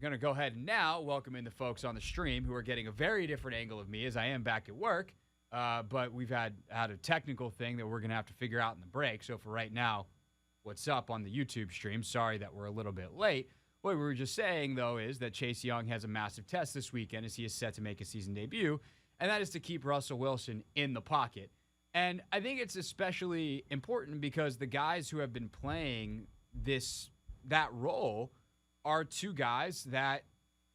going to go ahead and now welcome in the folks on the stream who are getting a very different angle of me as I am back at work. But we've had a technical thing that we're going to have to figure out in the break. So for right now, what's up on the YouTube stream? Sorry that we're a little bit late. What we were just saying, though, is that Chase Young has a massive test this weekend as he is set to make a season debut, and that is to keep Russell Wilson in the pocket. And I think it's especially important because the guys who have been playing that role are two guys that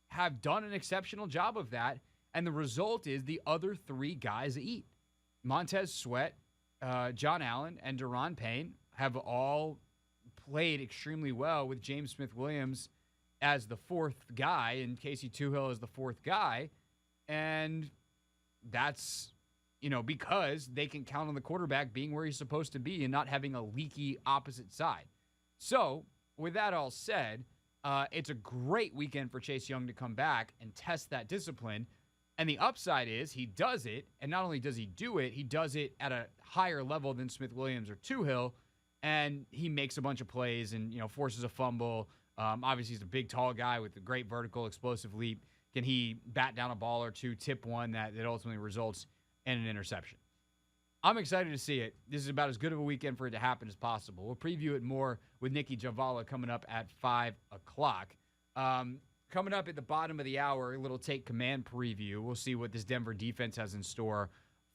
have done an exceptional job of that, and the result is the other three guys eat. Montez Sweat, John Allen, and Daron Payne have all played extremely well with James Smith-Williams as the fourth guy and Casey Toohill as the fourth guy. And that's, because they can count on the quarterback being where he's supposed to be and not having a leaky opposite side. So with that all said, it's a great weekend for Chase Young to come back and test that discipline. And the upside is he does it, and not only does he do it, he does it at a higher level than Smith-Williams or Toohill, and he makes a bunch of plays and, forces a fumble. Obviously, he's a big, tall guy with a great vertical, explosive leap. Can he bat down a ball or two, tip one that ultimately results in an interception? I'm excited to see it. This is about as good of a weekend for it to happen as possible. We'll preview it more with Nicki Jhabvala coming up at 5 o'clock. Coming up at the bottom of the hour, a little take command preview. We'll see what this Denver defense has in store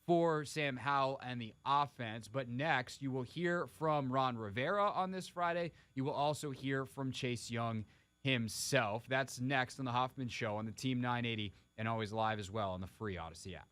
for Sam Howell and the offense. But next, you will hear from Ron Rivera on this Friday. You will also hear from Chase Young himself. That's next on the Hoffman Show on the Team 980 and always live as well on the free Odyssey app.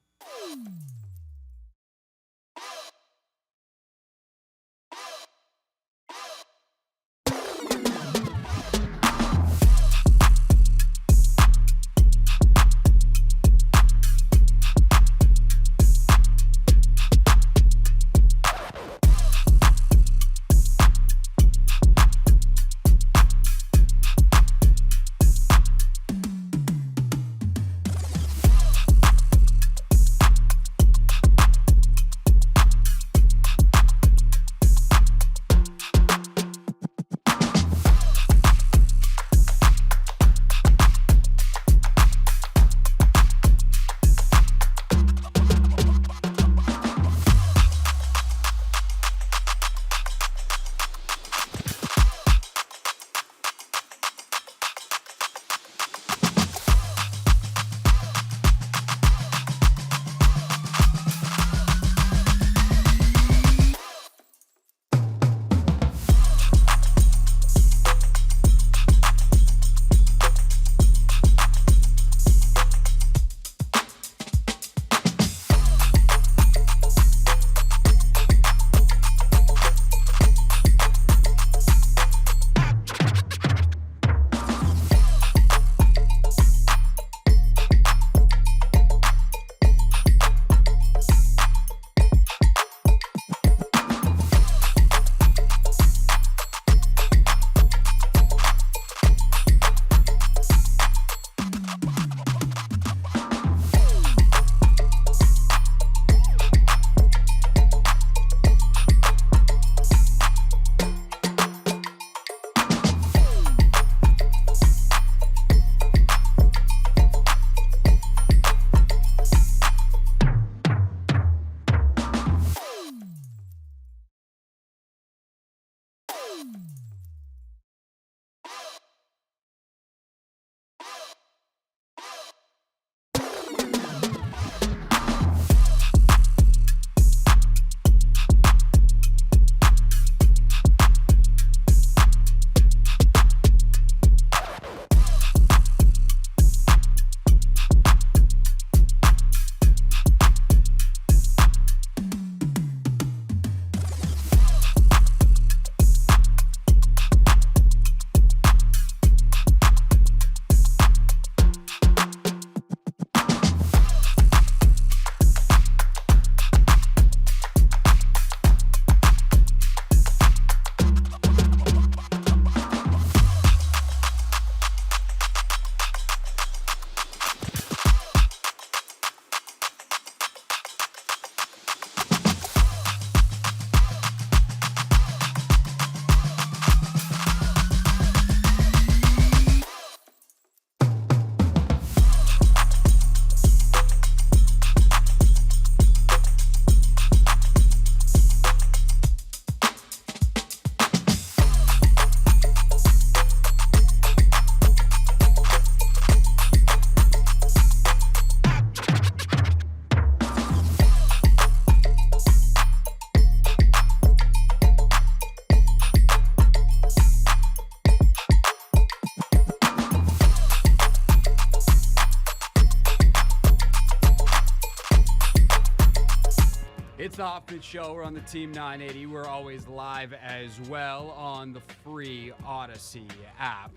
the Hoffman Show. We're on the Team 980. We're always live as well on the free Odyssey app.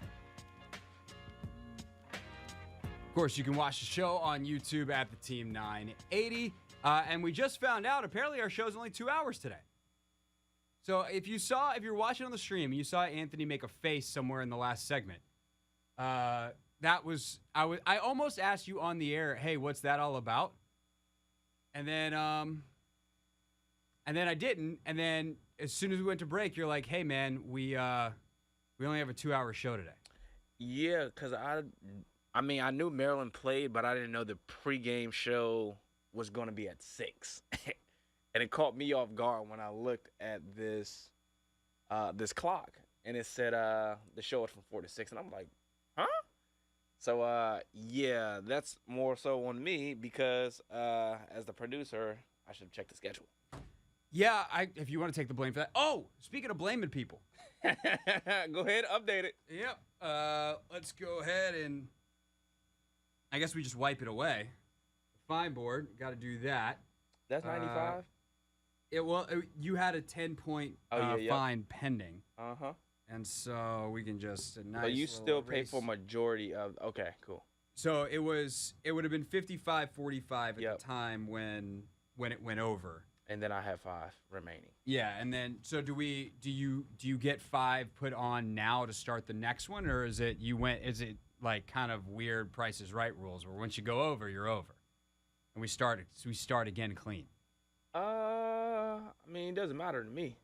Of course, you can watch the show on YouTube at the Team 980. And we just found out, apparently our show's only 2 hours today. So if you're watching on the stream and you saw Anthony make a face somewhere in the last segment, I almost asked you on the air, hey, what's that all about? And then I didn't. And then as soon as we went to break, you're like, hey man, we only have a 2 hour show today. Yeah, because I knew Maryland played, but I didn't know the pregame show was going to be at 6. And it caught me off guard when I looked at this clock, and it said the show was from 4 to 6, and I'm like, huh? So, yeah, that's more so on me because as the producer, I should have checked the schedule. Yeah, if you want to take the blame for that. Oh, speaking of blaming people. Go ahead, update it. Yep. Let's go ahead and I guess we just wipe it away. Fine board, got to do that. That's 95? You had a 10-point fine pending. Uh-huh. And so we can just but you still pay for majority of. Okay, cool. So it would have been 55-45 at the time when it went over. And then I have 5 remaining. Yeah, and then so do you get 5 put on now to start the next one, or is it like kind of weird Price is Right rules where once you go over, you're over, and we start again clean? It doesn't matter to me.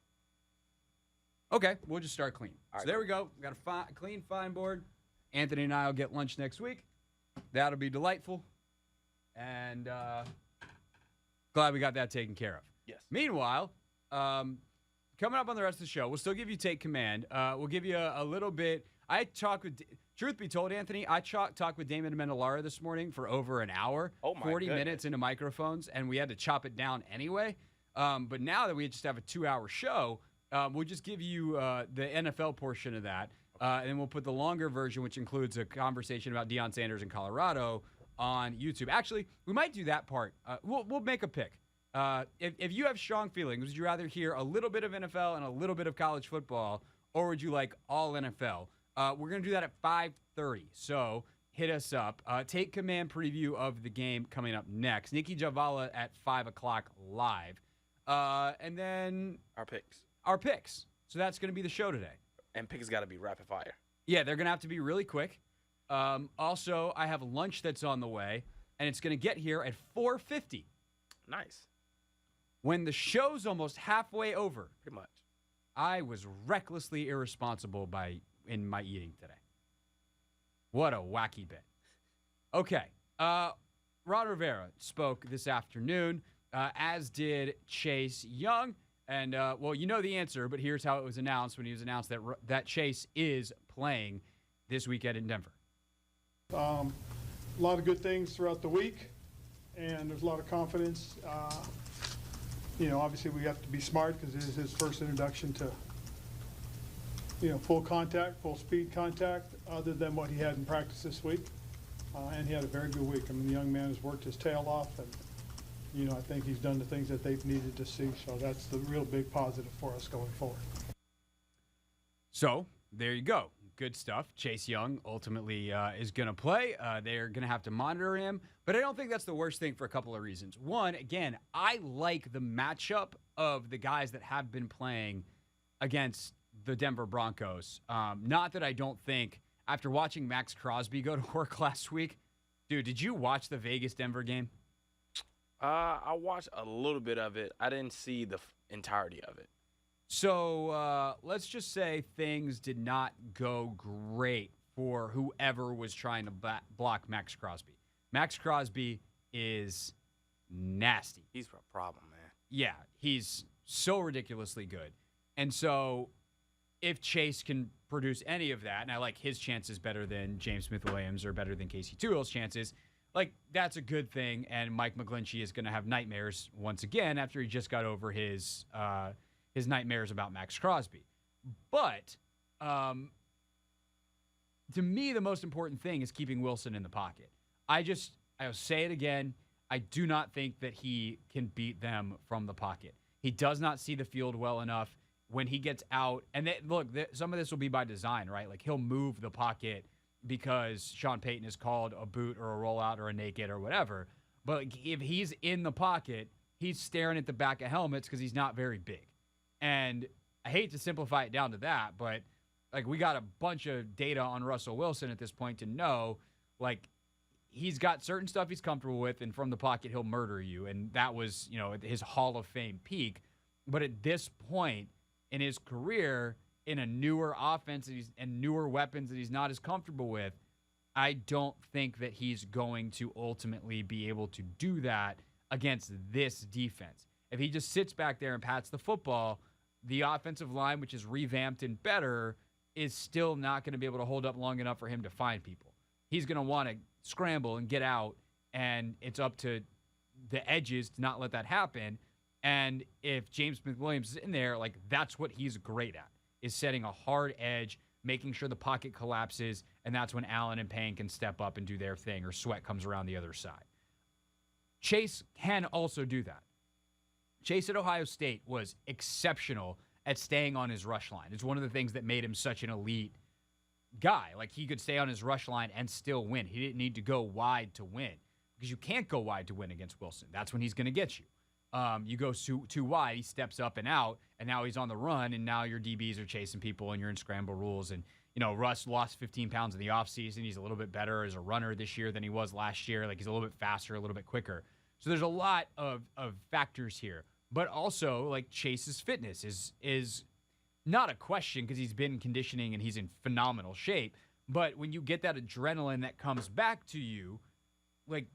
Okay, we'll just start clean. All right, there we go. We got a clean fine board. Anthony and I will get lunch next week. That'll be delightful. And glad we got that taken care of. Yes. Meanwhile, coming up on the rest of the show, we'll still give you Take Command. We'll give you a little bit. Truth be told, Anthony, I talked with Damon Amendolara this morning for over an hour. Oh my 40 goodness. minutes into microphones, and we had to chop it down anyway. But now that we just have a 2-hour show, we'll just give you the NFL portion of that. And then we'll put the longer version, which includes a conversation about Deion Sanders in Colorado, on YouTube. Actually, we might do that part. We'll make a pick. If you have strong feelings, would you rather hear a little bit of NFL and a little bit of college football, or would you like all NFL? We're going to do that at 5:30, so hit us up. Take Command preview of the game coming up next. Nicki Jhabvala at 5 o'clock live. And then our picks. So that's going to be the show today. And picks got to be rapid fire. Yeah, they're going to have to be really quick. Also, I have lunch that's on the way, and it's going to get here at 4:50. Nice. When the show's almost halfway over. Pretty much. I was recklessly irresponsible in my eating today. What a wacky bit. Okay. Ron Rivera spoke this afternoon, as did Chase Young. And, you know the answer, but here's how it was announced when he was announced that Chase is playing this weekend in Denver. A lot of good things throughout the week, and there's a lot of confidence. Obviously we have to be smart because it is his first introduction to, full contact, full speed contact, other than what he had in practice this week. And he had a very good week. The young man has worked his tail off, and, I think he's done the things that they've needed to see. So that's the real big positive for us going forward. So there you go. Good stuff. Chase Young ultimately is going to play. They're going to have to monitor him. But I don't think that's the worst thing for a couple of reasons. One, again, I like the matchup of the guys that have been playing against the Denver Broncos. Not that I don't think, after watching Max Crosby go to work last week, dude, did you watch the Vegas-Denver game? I watched a little bit of it. I didn't see the entirety of it. So let's just say things did not go great for whoever was trying to block Max Crosby. Max Crosby is nasty. He's a problem, man. Yeah, he's so ridiculously good. And so if Chase can produce any of that, and I like his chances better than James Smith-Williams or better than Casey Toohill's chances, that's a good thing. And Mike McGlinchey is going to have nightmares once again after he just got over his nightmares about Max Crosby. But to me, the most important thing is keeping Wilson in the pocket. I'll say it again. I do not think that he can beat them from the pocket. He does not see the field well enough when he gets out. And look, some of this will be by design, right? Like he'll move the pocket because Sean Payton has called a boot or a rollout or a naked or whatever. But like, if he's in the pocket, he's staring at the back of helmets because he's not very big. And I hate to simplify it down to that, but like we got a bunch of data on Russell Wilson at this point to know, like, he's got certain stuff he's comfortable with, and from the pocket, he'll murder you. And that was, his Hall of Fame peak. But at this point in his career, in a newer offense and newer weapons that he's not as comfortable with, I don't think that he's going to ultimately be able to do that against this defense. If he just sits back there and pats the football, the offensive line, which is revamped and better, is still not going to be able to hold up long enough for him to find people. He's going to want to scramble and get out, and it's up to the edges to not let that happen. And if James Smith-Williams is in there, like, that's what he's great at, is setting a hard edge, making sure the pocket collapses, and that's when Allen and Payne can step up and do their thing, or Sweat comes around the other side. Chase can also do that. Chase at Ohio State was exceptional at staying on his rush line. It's one of the things that made him such an elite guy. Like, he could stay on his rush line and still win. He didn't need to go wide to win, because you can't go wide to win against Wilson. That's when he's going to get you. You go too wide, he steps up and out, and now he's on the run, and now your DBs are chasing people, and you're in scramble rules. And, Russ lost 15 pounds in the offseason. He's a little bit better as a runner this year than he was last year. Like, he's a little bit faster, a little bit quicker. So there's a lot of factors here. But also, like, Chase's fitness is not a question, because he's been conditioning and he's in phenomenal shape. But when you get that adrenaline that comes back to you, like,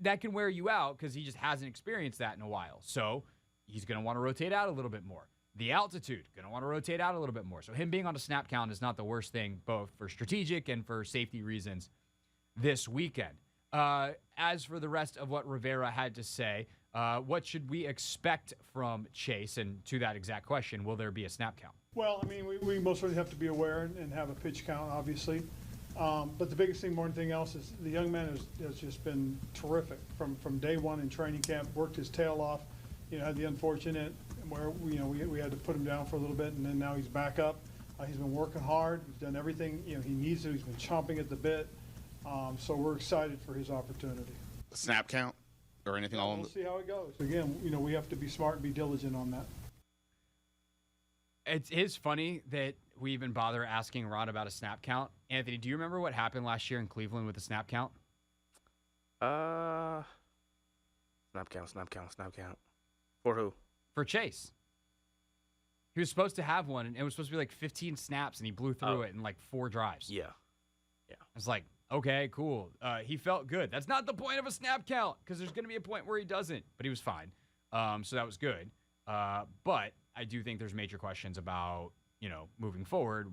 that can wear you out because he just hasn't experienced that in a while. So he's going to want to rotate out a little bit more. The altitude, going to want to rotate out a little bit more. So him being on a snap count is not the worst thing, both for strategic and for safety reasons this weekend. As for the rest of what Rivera had to say, what should we expect from Chase? And to that exact question, will there be a snap count? Well, I mean, we most certainly have to be aware and have a pitch count, obviously. But the biggest thing more than anything else is the young man has just been terrific from day one in training camp, worked his tail off, had the unfortunate where, we had to put him down for a little bit, and then now he's back up. He's been working hard. He's done everything, he needs to. He's been chomping at the bit. So we're excited for his opportunity. Snap count or anything along We'll see how it goes. Again, we have to be smart and be diligent on that. It is funny that we even bother asking Ron about a snap count. Anthony, do you remember what happened last year in Cleveland with the snap count? Snap count. For who? For Chase. He was supposed to have one, and it was supposed to be like 15 snaps, and he blew through it in like 4 drives. Yeah. I was like, okay, cool. He felt good. That's not the point of a snap count, because there's going to be a point where he doesn't, but he was fine. So that was good. But I do think there's major questions about, moving forward,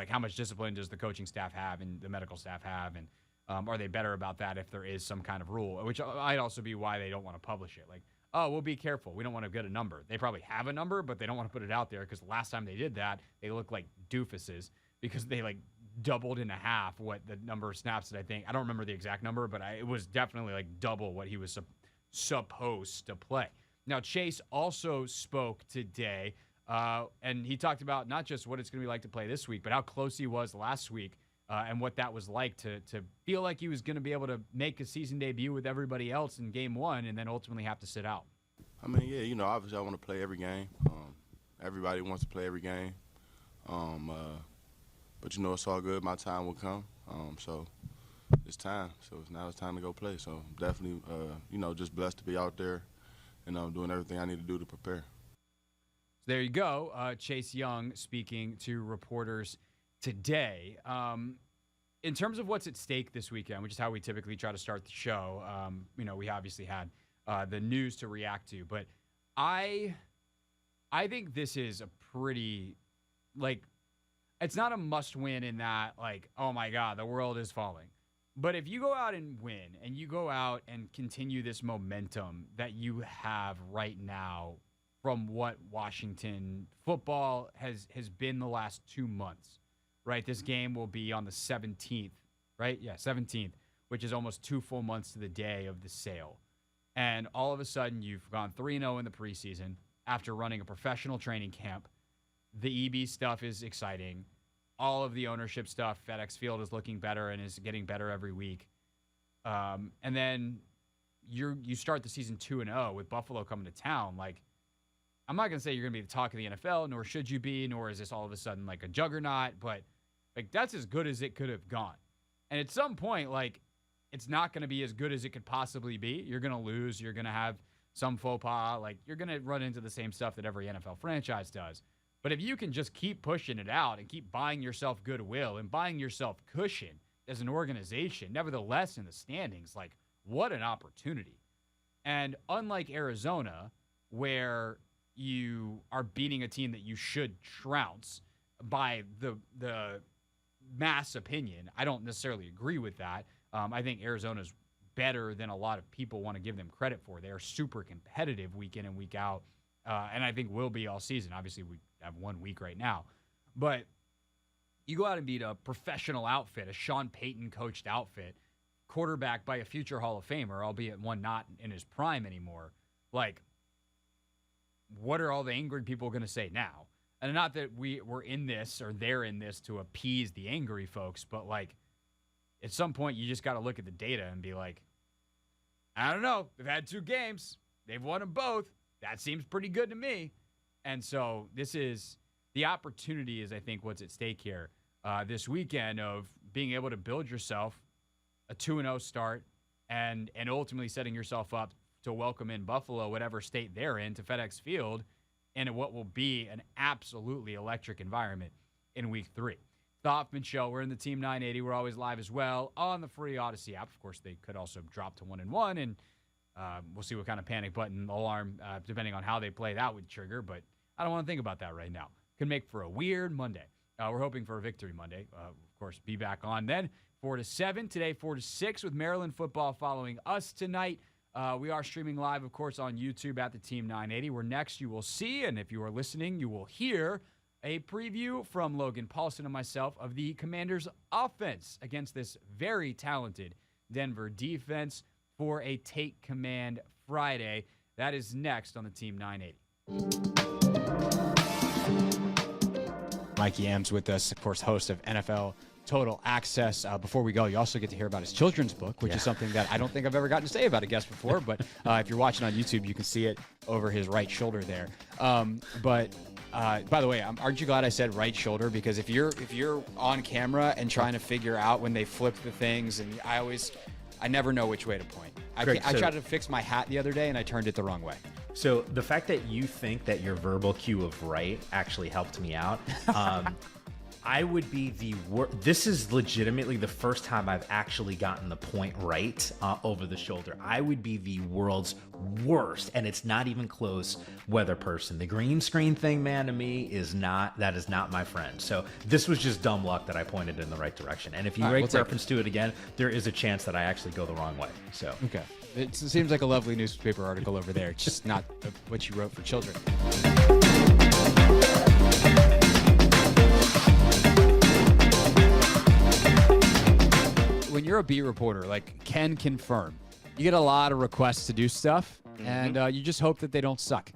how much discipline does the coaching staff have and the medical staff have, and are they better about that if there is some kind of rule, which might also be why they don't want to publish it. Like, oh, we'll be careful. We don't want to get a number. They probably have a number, but they don't want to put it out there, because the last time they did that, they looked like doofuses, because they doubled in half what the number of snaps that I don't remember the exact number, but it was definitely double what he was supposed to play. Now, Chase also spoke today, and he talked about not just what it's going to be like to play this week, but how close he was last week, and what that was like to feel like he was going to be able to make a season debut with everybody else in game 1 and then ultimately have to sit out. I mean, yeah, obviously I want to play every game. Everybody wants to play every game. But, it's all good. My time will come. So it's time. So now it's time to go play. So definitely, just blessed to be out there and doing everything I need to do to prepare. So there you go. Chase Young speaking to reporters today. In terms of what's at stake this weekend, which is how we typically try to start the show, we obviously had the news to react to. But I think this is a pretty, it's not a must-win in that, oh, my God, the world is falling. But if you go out and win, and you go out and continue this momentum that you have right now from what Washington football has been the last 2 months, right? This game will be on the 17th, right? Yeah, 17th. which is almost 2 full months to the day of the sale. And all of a sudden, you've gone 3-0 in the preseason after running a professional training camp. The EB stuff is exciting. All of the ownership stuff, FedEx Field is looking better and is getting better every week. And then you start the season 2-0 with Buffalo coming to town. Like, I'm not going to say you're going to be the talk of the NFL, nor should you be, nor is this all of a sudden like a juggernaut, but like that's as good as it could have gone. And at some point, like, it's not going to be as good as it could possibly be. You're going to lose. You're going to have some faux pas. Like, you're going to run into the same stuff that every NFL franchise does. But if you can just keep pushing it out and keep buying yourself goodwill and buying yourself cushion as an organization, nevertheless in the standings, like, what an opportunity. And unlike Arizona, where you are beating a team that you should trounce by the mass opinion, I don't necessarily agree with that. I think Arizona's better than a lot of people want to give them credit for. They are super competitive week in and week out, and I think will be all season. Obviously, we have 1 week right now. But you go out and beat a professional outfit, a Sean Payton coached outfit, quarterback by a future Hall of Famer, albeit one not in his prime anymore. Like, what are all the angry people going to say now? And not that we're in this or they're in this to appease the angry folks, but like, at some point, you just got to look at the data and be like, I don't know. They've had 2 games. They've won them both. That seems pretty good to me. And so this is the opportunity is, I think, what's at stake here this weekend of being able to build yourself a 2-0 start and ultimately setting yourself up to welcome in Buffalo, whatever state they're in, to FedEx Field in what will be an absolutely electric environment in week 3. The Hoffman Show. We're in the Team 980. We're always live as well on the free Odyssey app. Of course, they could also drop to 1-1, and we'll see what kind of panic button alarm, depending on how they play, that would trigger. But I don't want to think about that right now. Could make for a weird Monday. We're hoping for a victory Monday. Of course, be back on then 4 to 7 today, 4 to 6 with Maryland football following us tonight. We are streaming live, of course, on YouTube at the Team 980. Where next you will see, and if you are listening, you will hear a preview from Logan Paulson and myself of the Commanders' offense against this very talented Denver defense for a Take Command Friday. That is next on the Team 980. Mikey M's with us, of course, host of NFL Total Access. Before we go, you also get to hear about his children's book, which is something that I don't think I've ever gotten to say about a guest before. But if you're watching on YouTube, you can see it over his right shoulder there. By the way, aren't you glad I said right shoulder? Because if you're on camera and trying to figure out when they flip the things, and I never know which way to point. I tried to fix my hat the other day and I turned it the wrong way. So the fact that you think that your verbal cue of right actually helped me out. I would be the worst. This is legitimately the first time I've actually gotten the point right over the shoulder. I would be the world's worst, and it's not even close, weather person. The green screen thing, man, to me is not my friend. So this was just dumb luck that I pointed in the right direction. And if you make reference to it again, there is a chance that I actually go the wrong way. So okay, it seems like a lovely newspaper article over there. It's just not what you wrote for children. When you're a beat reporter, like Ken confirm, you get a lot of requests to do stuff, and you just hope that they don't suck.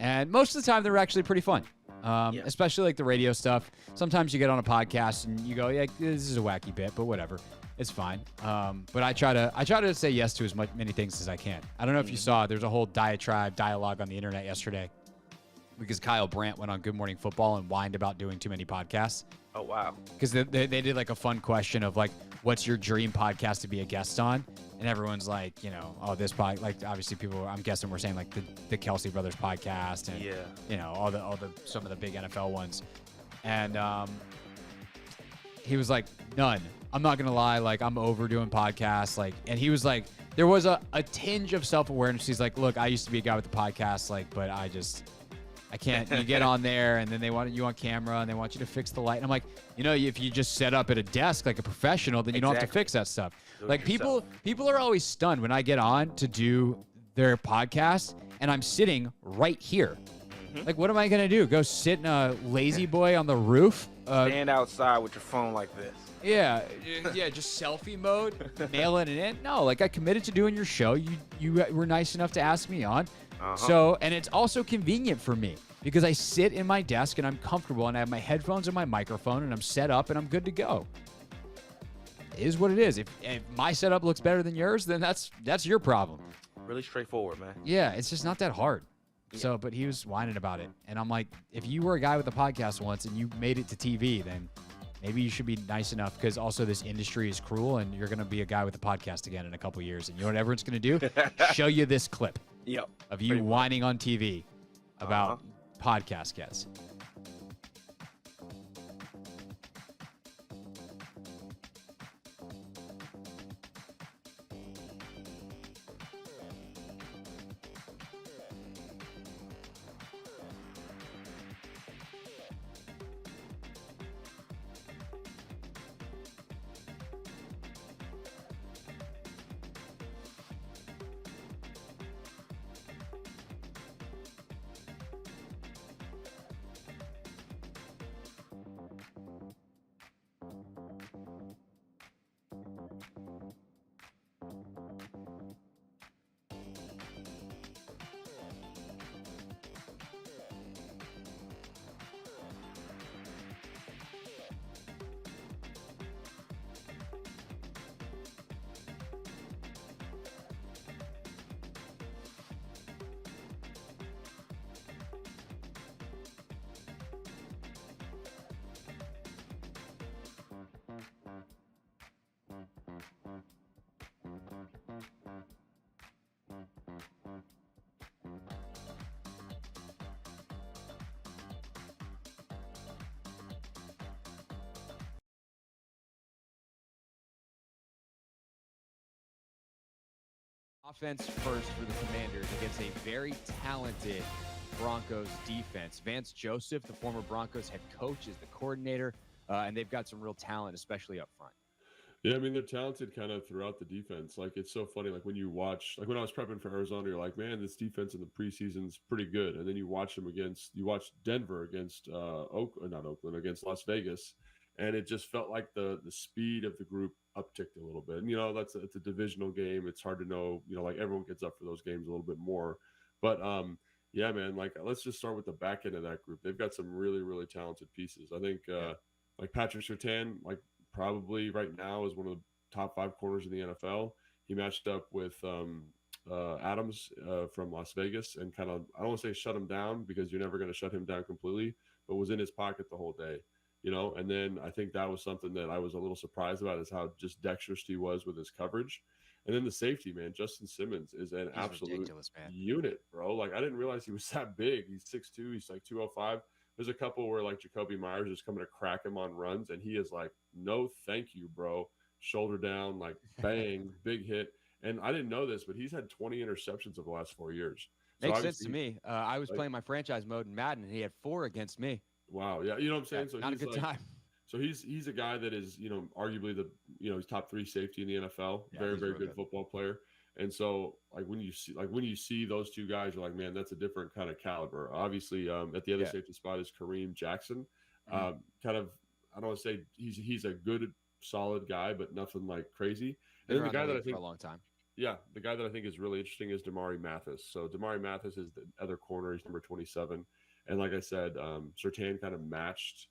And most of the time, they're actually pretty fun, especially like the radio stuff. Sometimes you get on a podcast and you go, yeah, this is a wacky bit, but whatever. It's fine. But I try to say yes to as many things as I can. I don't know if you saw, there's a whole dialogue on the internet yesterday because Kyle Brandt went on Good Morning Football and whined about doing too many podcasts. Oh, wow. Because they did like a fun question of like, what's your dream podcast to be a guest on? And everyone's like, this pod, like obviously people, I'm guessing we're saying like the Kelsey Brothers podcast and all the some of the big NFL ones. And he was like, none. I'm not gonna lie, like I'm overdoing podcasts, like, and he was like, there was a tinge of self-awareness. He's like, look, I used to be a guy with the podcast, like, but I can't. You get on there, and then they want you on camera, and they want you to fix the light. And I'm like, if you just set up at a desk like a professional, then you don't have to fix that stuff. Like people are always stunned when I get on to do their podcast, and I'm sitting right here. Like, what am I gonna do? Go sit in a lazy boy on the roof? Stand outside with your phone like this. Yeah, yeah, just selfie mode, mailing it in. No, like I committed to doing your show. You were nice enough to ask me on. So, and it's also convenient for me because I sit in my desk and I'm comfortable and I have my headphones and my microphone and I'm set up and I'm good to go. It is what it is. If my setup looks better than yours, then that's your problem. Really straightforward, man. Yeah, it's just not that hard. So, but he was whining about it. And I'm like, if you were a guy with a podcast once and you made it to TV, then maybe you should be nice enough because also this industry is cruel and you're going to be a guy with a podcast again in a couple years. And you know what everyone's going to do? Show you this clip of you whining on TV about podcast guests. Offense first for the Commanders against a very talented Broncos defense. Vance Joseph, the former Broncos head coach, is the coordinator, and they've got some real talent, especially up front. Yeah, I mean, they're talented kind of throughout the defense. Like, it's so funny. Like, when you watch, like, when I was prepping for Arizona, you're like, man, this defense in the preseason's pretty good. And then you watch Denver against against Las Vegas. And it just felt like the speed of the group upticked a little bit. And, it's a divisional game. It's hard to know, like everyone gets up for those games a little bit more. But, yeah, man, like, let's just start with the back end of that group. They've got some really, really talented pieces. I think, like Patrick Surtain, like, probably right now is one of the top 5 corners in the NFL. He matched up with Adams from Las Vegas and kind of, I don't want to say shut him down because you're never going to shut him down completely, but was in his pocket the whole day, And then I think that was something that I was a little surprised about is how just dexterous he was with his coverage. And then the safety, man, Justin Simmons is an absolute unit, bro. Like, I didn't realize he was that big. He's 6'2", he's like 205. There's a couple where like Jacoby Myers is coming to crack him on runs, and he is like, no, thank you, bro. Shoulder down, like bang, big hit. And I didn't know this, but he's had 20 interceptions over the last 4 years. So Makes sense to me. I was playing my franchise mode in Madden, and he had 4 against me. Wow, yeah, you know what I'm saying? So not a good time. So he's a guy that is, arguably he's top 3 safety in the NFL. Yeah, very, very good football player. And so, when you see those two guys, you're like, man, that's a different kind of caliber. Obviously, at the other safety spot is Kareem Jackson. Kind of, I don't want to say he's a good, solid guy, but nothing like crazy. And then the guy that I think for a long time. Yeah, the guy that I think is really interesting is Damari Mathis. So Damari Mathis is the other corner. He's number 27. And like I said, Surtain kind of matched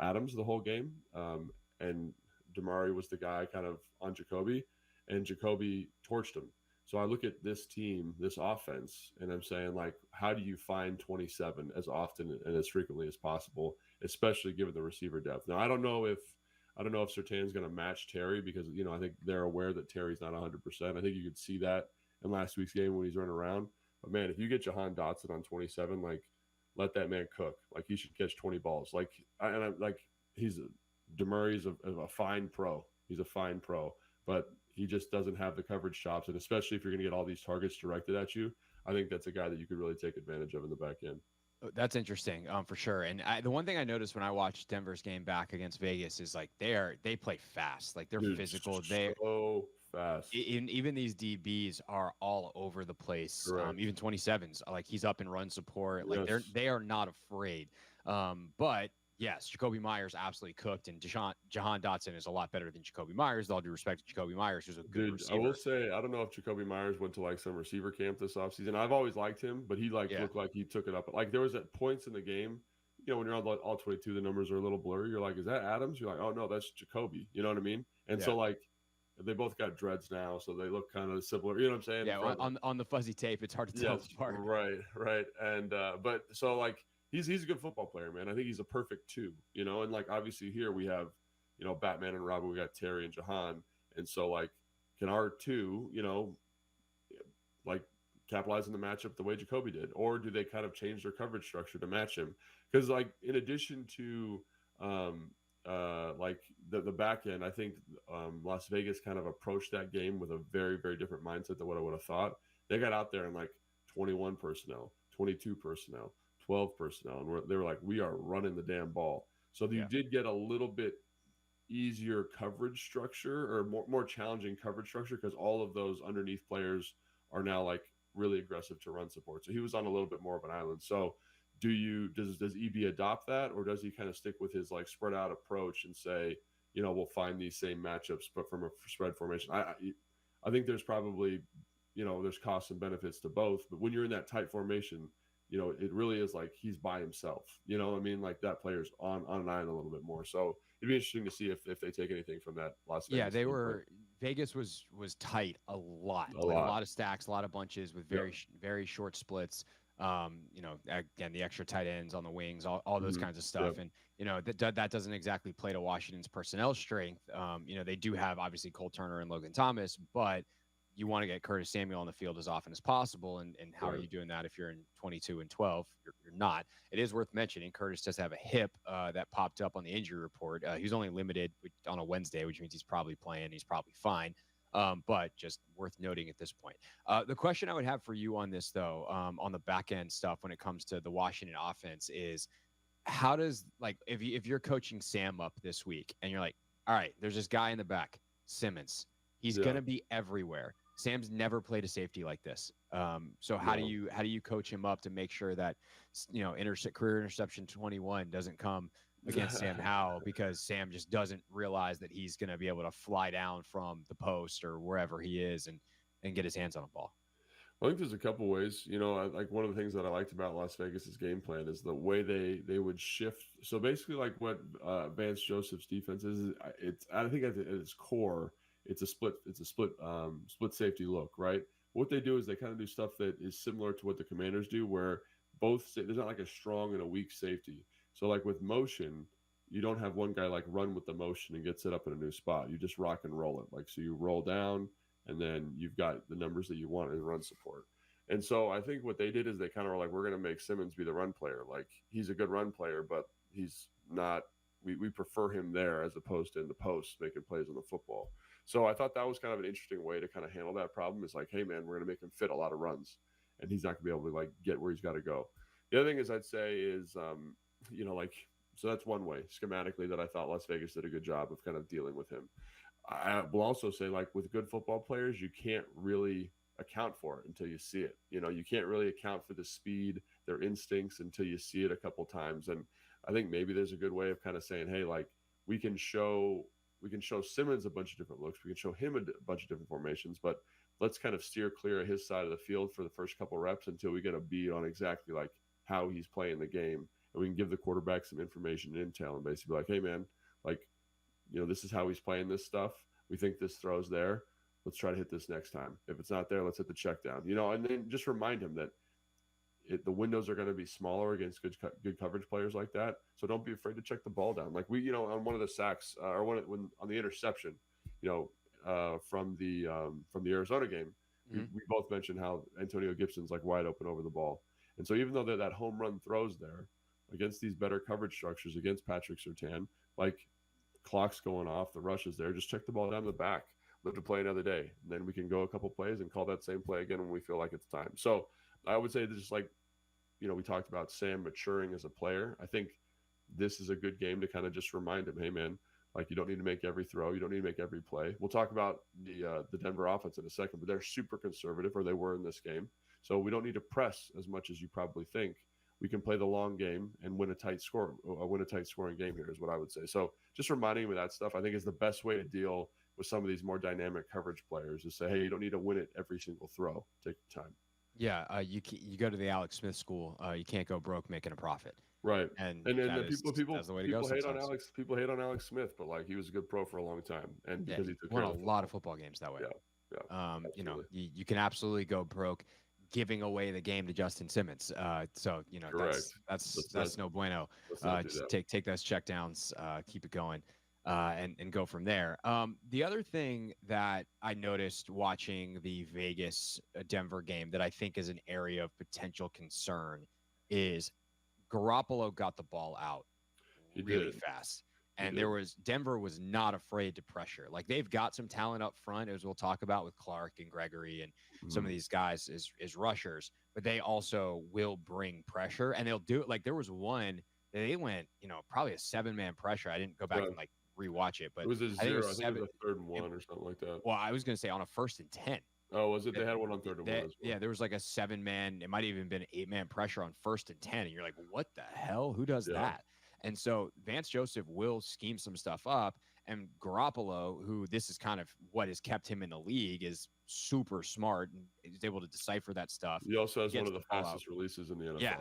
Adams the whole game, and Damari was the guy kind of on Jacoby, and Jacoby torched him. So I look at this team, this offense, and I'm saying, like, how do you find 27 as often and as frequently as possible, especially given the receiver depth? Now, I don't know if Surtain's going to match Terry because, I think they're aware that Terry's not 100%. I think you could see that in last week's game when he's running around. But, man, if you get Jahan Dotson on 27, like, let that man cook. Like, he should catch 20 balls. Like, Demurray's a fine pro. He's a fine pro. But he just doesn't have the coverage chops, and especially if you're going to get all these targets directed at you, I think that's a guy that you could really take advantage of in the back end. That's interesting, for sure. And the one thing I noticed when I watched Denver's game back against Vegas is like they play fast, like they're physical. They're so fast. Even these DBs are all over the place. Even 27s, like he's up in run support. Like they are not afraid. But Yes, Jacoby Myers absolutely cooked, and Jahan Dotson is a lot better than Jacoby Myers. With all due respect to Jacoby Myers, who's a good Dude, receiver. I will say, I don't know if Jacoby Myers went to like some receiver camp this offseason. I've always liked him, but he like Yeah. looked like he took it up. Like there was at points in the game, when you're on all 22, the numbers are a little blurry. You're like, is that Adams? You're like, oh no, that's Jacoby. You know what I mean? And so like they both got dreads now, so they look kind of similar. You know what I'm saying? Yeah, on the fuzzy tape, it's hard to tell apart. Right. And but so like he's a good football player, man. I think he's a perfect 2, and like obviously here we have, Batman and Robin, we got Terry and Jahan. And so like can our 2, like capitalize on the matchup the way Jacoby did, or do they kind of change their coverage structure to match him? Because like in addition to like the back end, I think Las Vegas kind of approached that game with a very, very different mindset than what I would have thought. They got out there in like 21 personnel, 22 personnel, 12 personnel, and they were like, we are running the damn ball. So you did get a little bit easier coverage structure, or more challenging coverage structure, because all of those underneath players are now like really aggressive to run support. So he was on a little bit more of an island. So does EB adopt that, or does he kind of stick with his like spread out approach and say, we'll find these same matchups but from a spread formation? I think there's probably, there's costs and benefits to both, but when you're in that tight formation, it really is like he's by himself. You know what I mean? Like that player's on an island a little bit more. So it'd be interesting to see if they take anything from that Las Vegas. Yeah, Vegas was tight a lot of stacks, a lot of bunches with very short splits. Again, the extra tight ends on the wings, all those kinds of stuff. And, that doesn't exactly play to Washington's personnel strength. They do have obviously Cole Turner and Logan Thomas, but you want to get Curtis Samuel on the field as often as possible. And how are you doing that if you're in 22 and 12? You're not. It is worth mentioning Curtis does have a hip that popped up on the injury report. He's only limited on a Wednesday, which means he's probably playing. He's probably fine. But just worth noting at this point. The question I would have for you on this, though, on the back end stuff when it comes to the Washington offense is, how does, like, if you're coaching Sam up this week and you're like, all right, there's this guy in the back, Simmons. He's going to be everywhere. Sam's never played a safety like this. So how do you coach him up to make sure that, career interception 21 doesn't come against Sam Howell, because Sam just doesn't realize that he's going to be able to fly down from the post or wherever he is and get his hands on a ball? I think there's a couple ways. Like one of the things that I liked about Las Vegas's game plan is the way they would shift. So basically, like what Vance Joseph's defense is, I think at its core, it's a split safety look, right? What they do is they kind of do stuff that is similar to what the Commanders do, where there's not like a strong and a weak safety. So like with motion, you don't have one guy like run with the motion and get set up in a new spot. You just rock and roll it. Like, so you roll down and then you've got the numbers that you want in run support. And so I think what they did is they kind of were like, we're going to make Simmons be the run player. Like, he's a good run player, but he's not, we prefer him there as opposed to in the post making plays on the football. So I thought that was kind of an interesting way to kind of handle that problem. Is like, hey man, we're going to make him fit a lot of runs and he's not going to be able to like get where he's got to go. The other thing is I'd say is, so that's one way schematically that I thought Las Vegas did a good job of kind of dealing with him. I will also say, like, with good football players, you can't really account for it until you see it. You can't really account for the speed, their instincts, until you see it a couple times. And I think maybe there's a good way of kind of saying, hey, like, we can show Simmons a bunch of different looks. We can show him a bunch of different formations, but let's kind of steer clear of his side of the field for the first couple reps until we get a beat on exactly like how he's playing the game. And we can give the quarterback some information and intel and basically be like, hey man, like, this is how he's playing this stuff. We think this throw's there. Let's try to hit this next time. If it's not there, let's hit the check down, and then just remind him that the windows are going to be smaller against good coverage players like that. So don't be afraid to check the ball down. Like we, on one of the sacks when on the interception, from the Arizona game, we both mentioned how Antonio Gibson's like wide open over the ball. And so even though that home run throws there against these better coverage structures against Patrick Surtain, like clock's going off, the rush is there, just check the ball down the back, live to play another day. And then we can go a couple plays and call that same play again when we feel like it's time. So I would say just like, we talked about Sam maturing as a player. I think this is a good game to kind of just remind him, hey man, like you don't need to make every throw. You don't need to make every play. We'll talk about the Denver offense in a second, but they're super conservative, or they were in this game. So we don't need to press as much as you probably think we can play the long game and win a tight scoring game here is what I would say. So just reminding him of that stuff, I think, is the best way to deal with some of these more dynamic coverage players, is say, hey, you don't need to win it every single throw. Take your time. Yeah, you go to the Alex Smith school. You can't go broke making a profit. Right. And then that's the way to go hate on sometimes. Alex. People hate on Alex Smith, but like, he was a good pro for a long time, and because he took won care a of lot of football games that way. Yeah. You know, you can absolutely go broke giving away the game to Justin Simmons. So you know, that's no bueno. Just take those checkdowns, keep it going, and go from there. The other thing that I noticed watching the Vegas Denver game that I think is an area of potential concern is Garoppolo got the ball out really fast. And Denver was not afraid to pressure. Like, they've got some talent up front, as we'll talk about with Clark and Gregory and some of these guys as rushers, but they also will bring pressure, and they'll do it. Like, there was one that they went, you know, probably a 7-man pressure. I didn't go back and like rewatch it, but it was a 0. I think it was a 3rd and 1 or something like that. Well, I was going to say on a 1st and 10. Oh, was it? They had one on 3rd and 1 as well. Yeah, there was like a 7-man. It might have even been an 8-man pressure on 1st and 10. And you're like, what the hell? Who does that? And so Vance Joseph will scheme some stuff up. And Garoppolo, who this is kind of what has kept him in the league, is super smart and is able to decipher that stuff. He also has one of the fastest releases in the NFL. Yeah.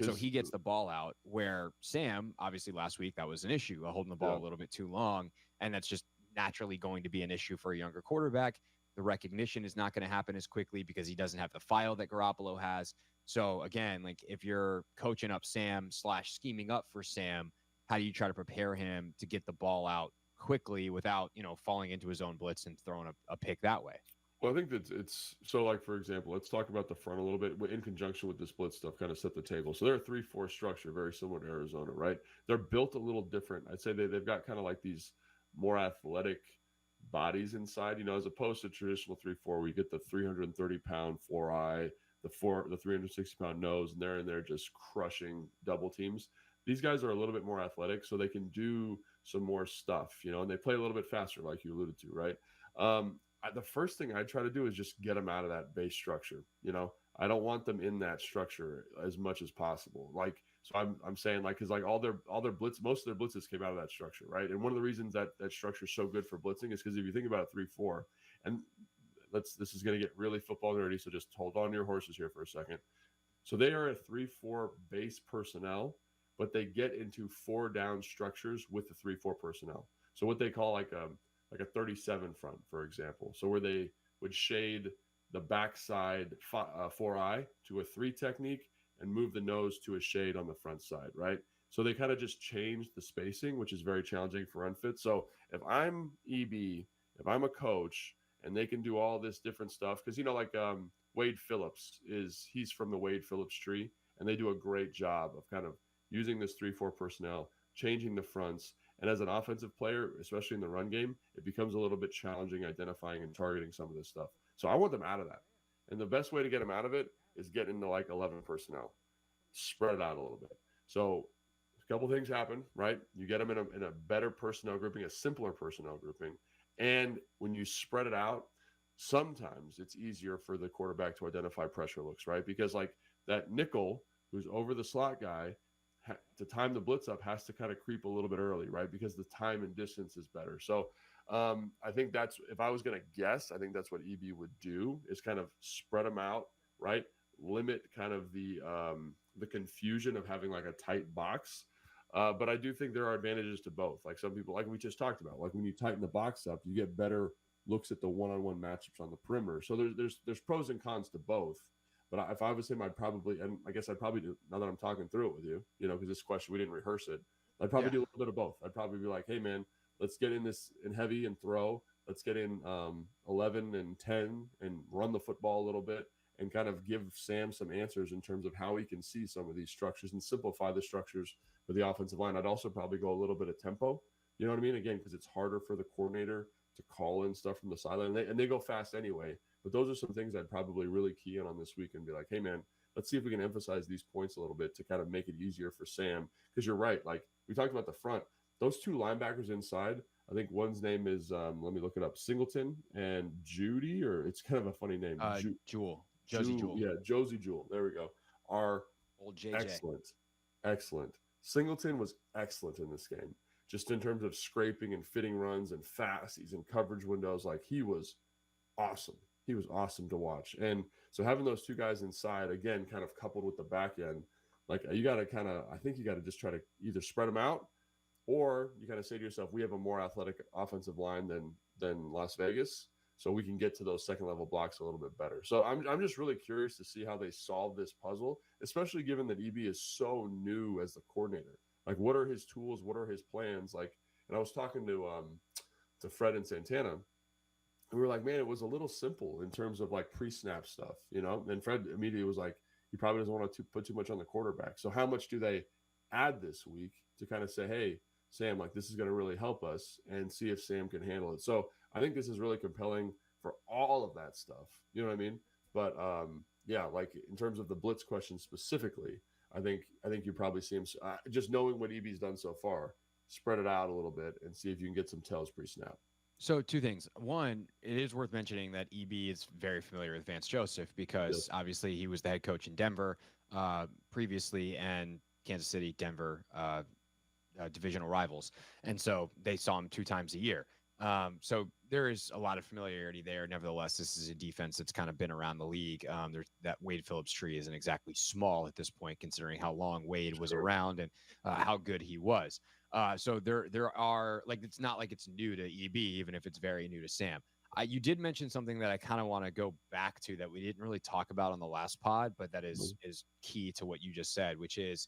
So he gets the ball out, where Sam, obviously last week, that was an issue, holding the ball a little bit too long. And that's just naturally going to be an issue for a younger quarterback. The recognition is not going to happen as quickly because he doesn't have the file that Garoppolo has. So again, like, if you're coaching up Sam / scheming up for Sam, how do you try to prepare him to get the ball out quickly without, you know, falling into his own blitz and throwing a pick that way? Well, I think that it's so, like, for example, let's talk about the front a little bit in conjunction with the split stuff, kind of set the table. So they're a 3-4 structure, very similar to Arizona, right? They're built a little different. I'd say they've got kind of like these more athletic bodies inside, you know, as opposed to traditional 3-4 where you get the 330-pound 4-eye, the 360-pound nose, and they're in there just crushing double teams. These guys are a little bit more athletic, so they can do some more stuff, you know, and they play a little bit faster, like you alluded to, right? The first thing I try to do is just get them out of that base structure. You know, I don't want them in that structure as much as possible. Like, so I'm saying, like, because like all their blitz, most of their blitzes came out of that structure, right? And one of the reasons that structure is so good for blitzing is because if you think about it, 3-4, and this is going to get really football nerdy, so just hold on to your horses here for a second. So they are a 3-4 base personnel, but they get into 4-down structures with the 3-4 personnel. So what they call like a 37 front, for example. So where they would shade the backside 4-eye to a 3 technique and move the nose to a shade on the front side, right? So they kind of just change the spacing, which is very challenging for unfit. So if I'm EB, if I'm a coach, and they can do all this different stuff, because, you know, like Wade Phillips he's from the Wade Phillips tree, and they do a great job of kind of using this 3-4 personnel, changing the fronts. And as an offensive player, especially in the run game, it becomes a little bit challenging identifying and targeting some of this stuff. So I want them out of that. And the best way to get them out of it is get into like 11 personnel, spread it out a little bit. So a couple things happen, right? You get them in a better personnel grouping, a simpler personnel grouping. And when you spread it out, sometimes it's easier for the quarterback to identify pressure looks, right? Because like that nickel who's over the slot guy, to time the blitz up, has to kind of creep a little bit early, right? Because the time and distance is better. So I think that's, if I was going to guess, I think that's what EB would do, is kind of spread them out, right? Limit kind of the confusion of having like a tight box. But I do think there are advantages to both. Like some people, like we just talked about, like when you tighten the box up, you get better looks at the one-on-one matchups on the perimeter. So there's pros and cons to both. But if I was him, I'd probably, and I guess I'd probably do, now that I'm talking through it with you, you know, because this question, we didn't rehearse it. I'd probably do a little bit of both. I'd probably be like, hey, man, let's get in this in heavy and throw. Let's get in 11 and 10 and run the football a little bit and kind of give Sam some answers in terms of how he can see some of these structures and simplify the structures for the offensive line. I'd also probably go a little bit of tempo. You know what I mean? Again, because it's harder for the coordinator to call in stuff from the sideline. And they go fast anyway. But those are some things I'd probably really key in on this week and be like, hey, man, let's see if we can emphasize these points a little bit to kind of make it easier for Sam. Because you're right. Like we talked about the front, those two linebackers inside, I think one's name is, let me look it up, Singleton and Judy, or it's kind of a funny name. Jewell. Josie Jewell. Yeah, Josie Jewell. There we go. Are Old JJ. Excellent. Singleton was excellent in this game, just in terms of scraping and fitting runs and fasties and coverage windows. Like, he was awesome. He was awesome to watch. And so having those two guys inside, again, kind of coupled with the back end, like, you got to I think you got to just try to either spread them out, or you got to say to yourself, we have a more athletic offensive line than Las Vegas, so we can get to those second level blocks a little bit better. So I'm just really curious to see how they solve this puzzle, especially given that EB is so new as the coordinator. Like, what are his tools? What are his plans? Like, and I was talking to Fred and Santana, and we were like, man, it was a little simple in terms of like pre-snap stuff, you know? And Fred immediately was like, he probably doesn't want to put too much on the quarterback. So how much do they add this week to kind of say, hey, Sam, like, this is going to really help us, and see if Sam can handle it. So I think this is really compelling for all of that stuff. You know what I mean? But yeah, like, in terms of the blitz question specifically, I think you probably see him just knowing what EB's done so far, spread it out a little bit and see if you can get some tells pre-snap. So two things. One, it is worth mentioning that EB is very familiar with Vance Joseph because obviously he was the head coach in Denver previously, and Kansas City, Denver, divisional rivals. And so they saw him 2 times a year. So there is a lot of familiarity there. Nevertheless, this is a defense that's kind of been around the league. There's that Wade Phillips tree isn't exactly small at this point, considering how long Wade was around and how good he was. So there are, like, it's not like it's new to EB, even if it's very new to Sam. You did mention something that I kind of want to go back to that we didn't really talk about on the last pod, but that is key to what you just said, which is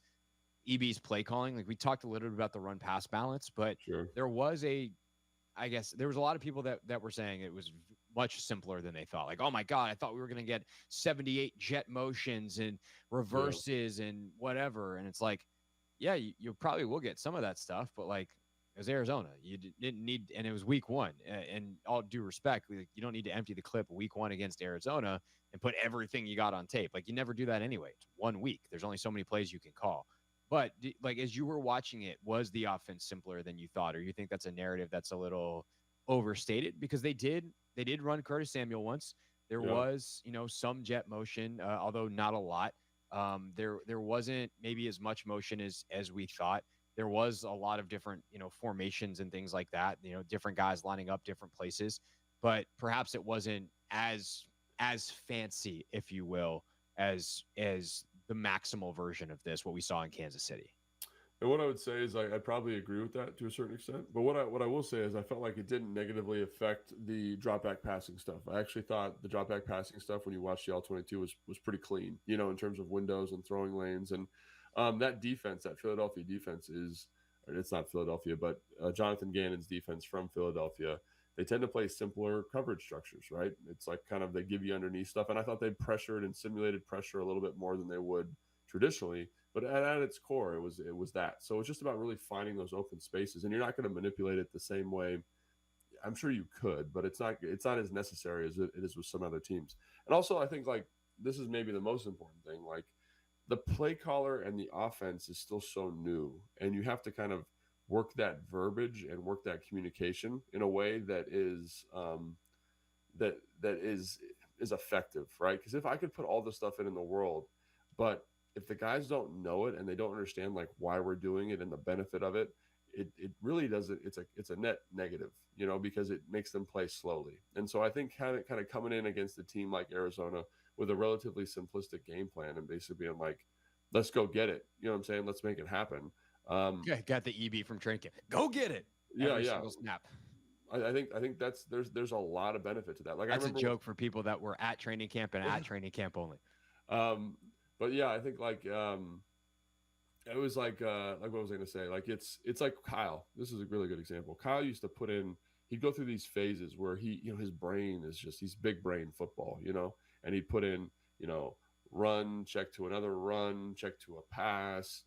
EB's play calling. Like, we talked a little bit about the run pass balance, but there was I guess there was a lot of people that were saying it was much simpler than they thought. Like, oh my God, I thought we were going to get 78 jet motions and reverses and whatever. And it's like, yeah, you probably will get some of that stuff, but like, it was Arizona. You didn't need, and it was week 1. And all due respect, you don't need to empty the clip week 1 against Arizona and put everything you got on tape. Like, you never do that anyway. It's 1 week. There's only so many plays you can call. But like, as you were watching it, was the offense simpler than you thought, or you think that's a narrative that's a little overstated? Because they did run Curtis Samuel once. There was, some jet motion, although not a lot. There wasn't maybe as much motion as we thought. There was a lot of different, formations and things like that, different guys lining up different places, but perhaps it wasn't as fancy, if you will, as the maximal version of this, what we saw in Kansas City. And what I would say is I probably agree with that to a certain extent. But what I will say is I felt like it didn't negatively affect the drop back passing stuff. I actually thought the drop back passing stuff, when you watch the All-22, was pretty clean, in terms of windows and throwing lanes. And that defense, that Philadelphia defense it's not Philadelphia, but Jonathan Gannon's defense from Philadelphia, they tend to play simpler coverage structures, right? It's like kind of they give you underneath stuff. And I thought they pressured and simulated pressure a little bit more than they would traditionally. But at its core, it was that. So it's just about really finding those open spaces. And you're not going to manipulate it the same way. I'm sure you could, but it's not as necessary as it is with some other teams. And also, I think, like, this is maybe the most important thing. Like, the play caller and the offense is still so new. And you have to kind of work that verbiage and work that communication in a way that is is effective, right? Because if I could put all this stuff in the world, but if the guys don't know it and they don't understand like why we're doing it and the benefit of it, it really doesn't. It's a net negative, because it makes them play slowly. And so I think kind of coming in against a team like Arizona with a relatively simplistic game plan and basically being like, let's go get it. You know what I'm saying? Let's make it happen. Got the EB from training camp. Go get it. Every single snap. I think that's there's a lot of benefit to that. Like, that's a joke for people that were at training camp and at training camp only. But yeah, I think like it was like what was I going to say? Like it's like Kyle. This is a really good example. Kyle used to put in. He'd go through these phases where his brain is just he's big brain football, and he'd put in run, check to another run, check to a pass.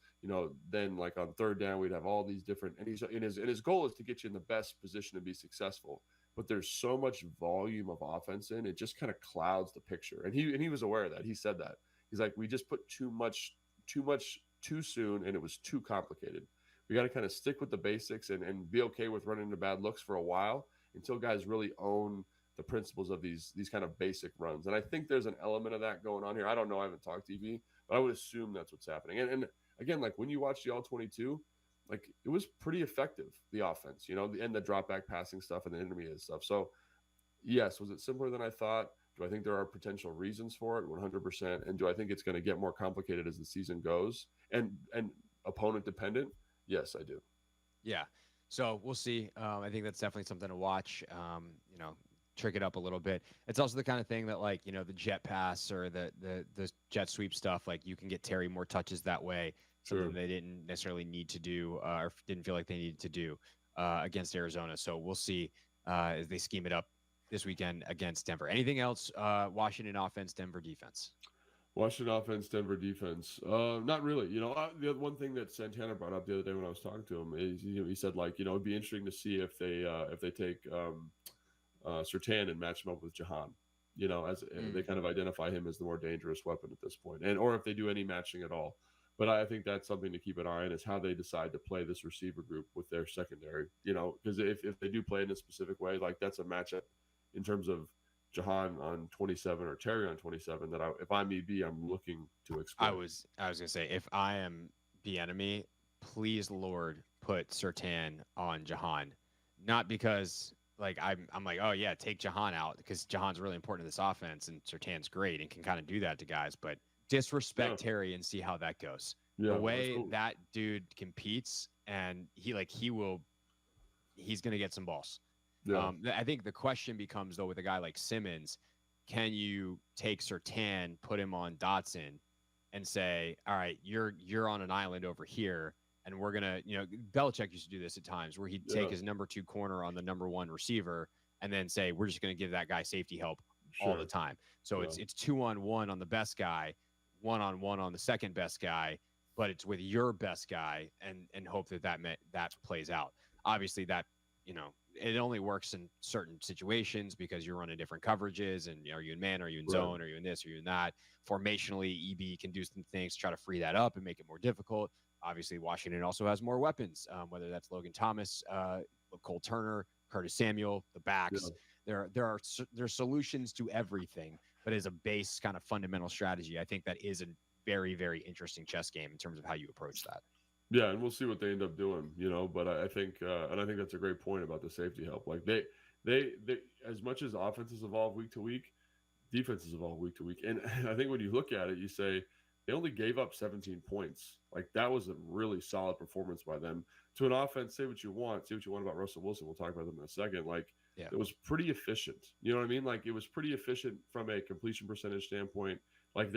Then like on third down, we'd have all these different, and his goal is to get you in the best position to be successful. But there's so much volume of offense in it, just kind of clouds the picture. And he was aware of that. He said that. He's like, we just put too much too soon, and it was too complicated. We got to kind of stick with the basics and be okay with running into bad looks for a while until guys really own the principles of these kind of basic runs. And I think there's an element of that going on here. I don't know. I haven't talked to EV, But I would assume that's what's happening. And again, like when you watch the All-22, like it was pretty effective, the offense, and the drop back passing stuff and the intermediate stuff. So yes, was it simpler than I thought? Do I think there are potential reasons for it? 100%. And do I think it's going to get more complicated as the season goes and opponent dependent? Yes, I do. Yeah. So we'll see. I think that's definitely something to watch. Trick it up a little bit. It's also the kind of thing that, like, the jet pass or the jet sweep stuff, like you can get Terry more touches that way. Something they didn't necessarily need to do or didn't feel like they needed to do against Arizona. So we'll see as they scheme it up this weekend against Denver. Anything else? Washington offense, Denver defense. Washington offense, Denver defense. Not really. The one thing that Santana brought up the other day when I was talking to him is, he said, like, it'd be interesting to see if they take Surtain and match him up with Jahan. As they kind of identify him as the more dangerous weapon at this point, or if they do any matching at all. But I think that's something to keep an eye on, is how they decide to play this receiver group with their secondary. Because if they do play in a specific way, like that's a matchup in terms of Jahan on 27 or Terry on 27 that if I'm EB, I'm looking to exploit. I was gonna say, if I am Bieniemy, please Lord put Surtain on Jahan, not because like I'm like, oh yeah, take Jahan out because Jahan's really important to this offense and Surtain's great and can kind of do that to guys, but disrespect Terry and see how that goes. The way that dude competes, and he's gonna get some balls. Yeah. I think the question becomes, though, with a guy like Simmons, can you take Surtain, put him on Dotson, and say, all right, you're on an island over here, and we're gonna, Belichick used to do this at times where he'd take his number 2 corner on the number 1 receiver, and then say, we're just gonna give that guy safety help all the time. So it's 2-on-1 on the best guy, 1-on-1 on the second best guy, but it's with your best guy, and hope that plays out. Obviously, that it only works in certain situations because you're running different coverages, and are you in man, are you in zone, are you in this, are you in that? Formationally, EB can do some things to try to free that up and make it more difficult. Obviously, Washington also has more weapons, whether that's Logan Thomas, Cole Turner, Curtis Samuel, the backs. Yeah. There are solutions to everything, but as a base kind of fundamental strategy, I think that is a very, very interesting chess game in terms of how you approach that. Yeah, and we'll see what they end up doing, But I think, and I think that's a great point about the safety help. Like they as much as offenses evolve week to week, defenses evolve week to week. And I think when you look at it, you say they only gave up 17 points. Like that was a really solid performance by them. To an offense, say what you want about Russell Wilson. We'll talk about them in a second. Like it was pretty efficient. You know what I mean? Like it was pretty efficient from a completion percentage standpoint. Like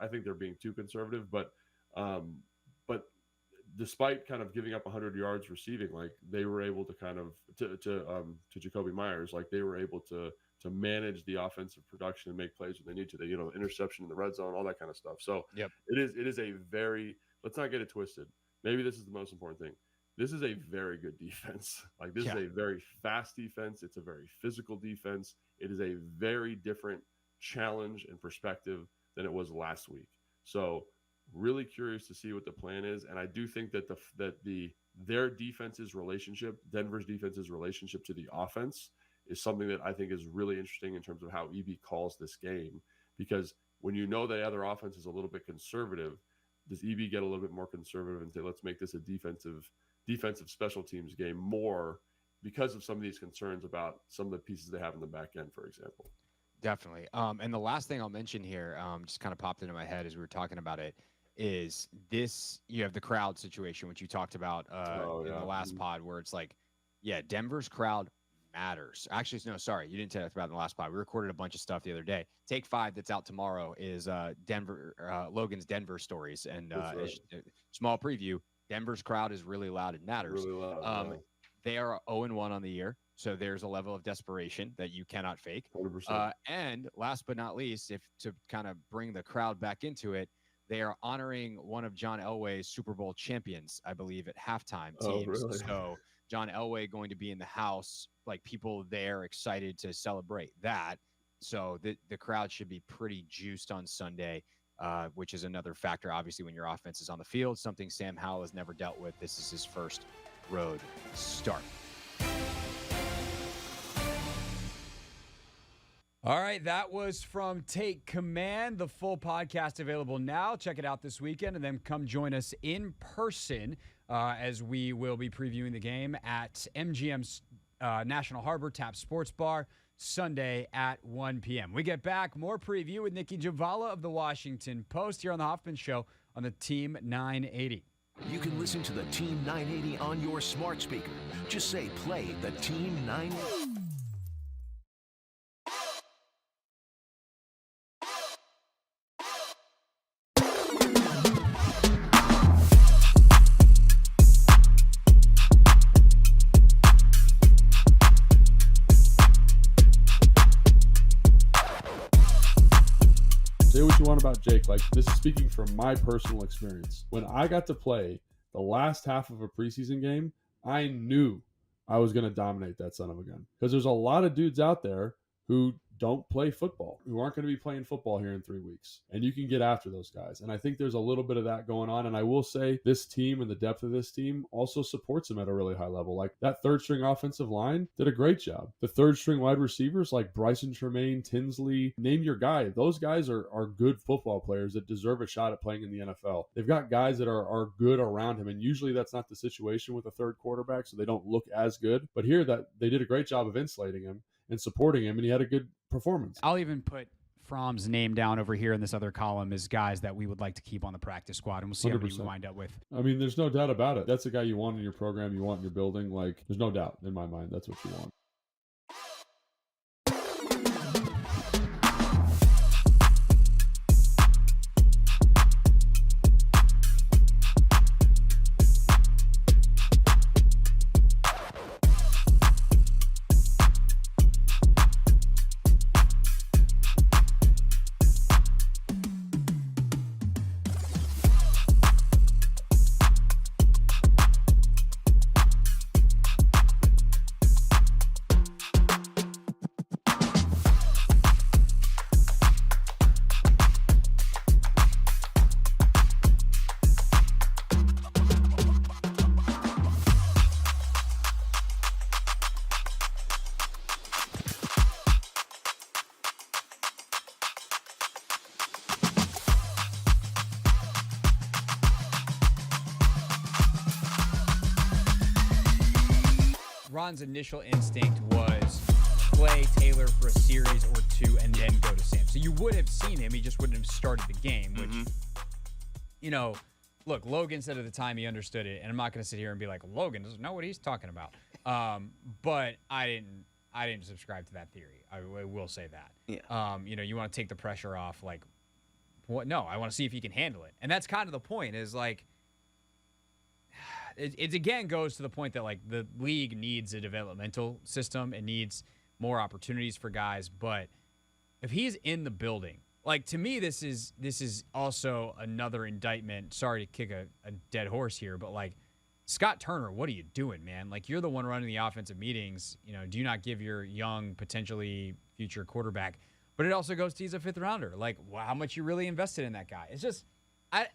I think they're being too conservative, but despite kind of giving up 100 yards receiving, like they were able to kind of to Jacoby Myers, like they were able to manage the offensive production and make plays when they need to. Interception in the red zone, all that kind of stuff. So it is a very, let's not get it twisted. Maybe this is the most important thing. This is a very good defense. Like this is a very fast defense. It's a very physical defense. It is a very different challenge and perspective than it was last week. So really curious to see what the plan is, and I do think that their defense's relationship, Denver's defense's relationship to the offense, is something that I think is really interesting in terms of how EB calls this game. Because when the other offense is a little bit conservative, does EB get a little bit more conservative and say, let's make this a defensive special teams game more because of some of these concerns about some of the pieces they have in the back end, for example. Definitely. And the last thing I'll mention here, just kind of popped into my head as we were talking about it, is this, you have the crowd situation, which you talked about in the last pod, where it's like, Denver's crowd matters. Actually, no, sorry, you didn't tell us about it in the last pod. We recorded a bunch of stuff the other day. Take 5 that's out tomorrow is Logan's Denver stories. And small preview, Denver's crowd is really loud. It matters. Really loud, They are 0-1 on the year. So there's a level of desperation that you cannot fake. 100%. And last but not least, if to kind of bring the crowd back into it, they are honoring one of John Elway's Super Bowl champions, I believe, at halftime teams. Really? So John Elway going to be in the house, like people there excited to celebrate that. So the crowd should be pretty juiced on Sunday, which is another factor, obviously, when your offense is on the field, something Sam Howell has never dealt with. This is his first road start. All right, that was from Take Command. The full podcast available now. Check it out this weekend, and then come join us in person as we will be previewing the game at MGM's National Harbor Tap Sports Bar Sunday at 1 p.m. We get back, more preview with Nicki Jhabvala of the Washington Post here on the Hoffman Show on the Team 980. You can listen to the Team 980 on your smart speaker. Just say, play the Team 980. Say what you want about Jake. Like, this is speaking from my personal experience. When I got to play the last half of a preseason game, I knew I was going to dominate that son of a gun. Because there's a lot of dudes out there who don't play football, who aren't going to be playing football here in 3 weeks. And you can get after those guys. And I think there's a little bit of that going on. And I will say this team and the depth of this team also supports them at a really high level. Like, that third string offensive line did a great job. The third string wide receivers like Bryson Tremaine, Tinsley, name your guy. Those guys are good football players that deserve a shot at playing in the NFL. They've got guys that are good around him. And usually that's not the situation with a third quarterback, so they don't look as good. But here, that they did a great job of insulating him and supporting him, and he had a good performance. I'll even put Fromm's name down over here in this other column as guys that we would like to keep on the practice squad, and we'll see 100%. How many we wind up with. I mean, there's no doubt about it. That's a guy you want in your program, you want in your building. Like, there's no doubt in my mind that's what you want. Ron's initial instinct was play Taylor for a series or two and then go to Sam. So you would have seen him. He just wouldn't have started the game, which, you know, look, Logan said at the time he understood it, and I'm not going to sit here and be like, Logan doesn't know what he's talking about. But I didn't subscribe to that theory. I will say that. Yeah. You know, you want to take the pressure off. Like, what? No, I want to see if he can handle it. And that's kind of the point is, like, it again goes to the point that, like, the league needs a developmental system. It needs more opportunities for guys. But if he's in the building, like, to me, this is also another indictment. Sorry to kick a dead horse here, but, like, Scott Turner, what are you doing, man? Like, you're the one running the offensive meetings. You know, do you not give your young, potentially future quarterback? But it also goes to he's a fifth rounder. Like, how much you really invested in that guy? It's just,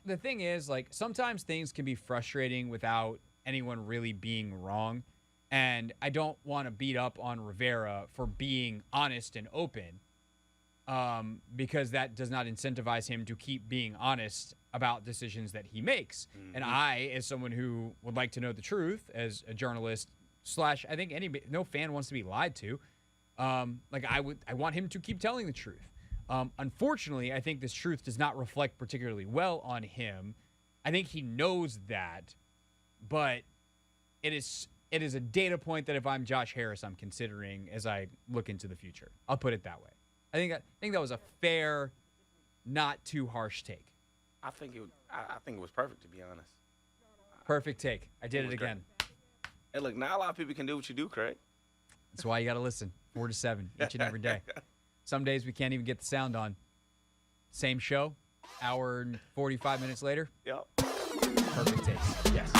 the thing is, like, sometimes things can be frustrating without anyone really being wrong. And I don't want to beat up on Rivera for being honest and open, because that does not incentivize him to keep being honest about decisions that he makes. Mm-hmm. And I, as someone who would like to know the truth, as a journalist / I think no fan wants to be lied to, like, I want him to keep telling the truth. Unfortunately, I think this truth does not reflect particularly well on him. I think he knows that, but it is a data point that if I'm Josh Harris, I'm considering as I look into the future. I'll put it that way. I think that was a fair, not too harsh take. I think it was perfect, to be honest. Perfect take. I did it again. Hey, look, not a lot of people can do what you do, Craig. That's why you got to listen 4 to 7 each and every day. Some days we can't even get the sound on. Same show, hour and 45 minutes later. Yep. Perfect takes. Yes.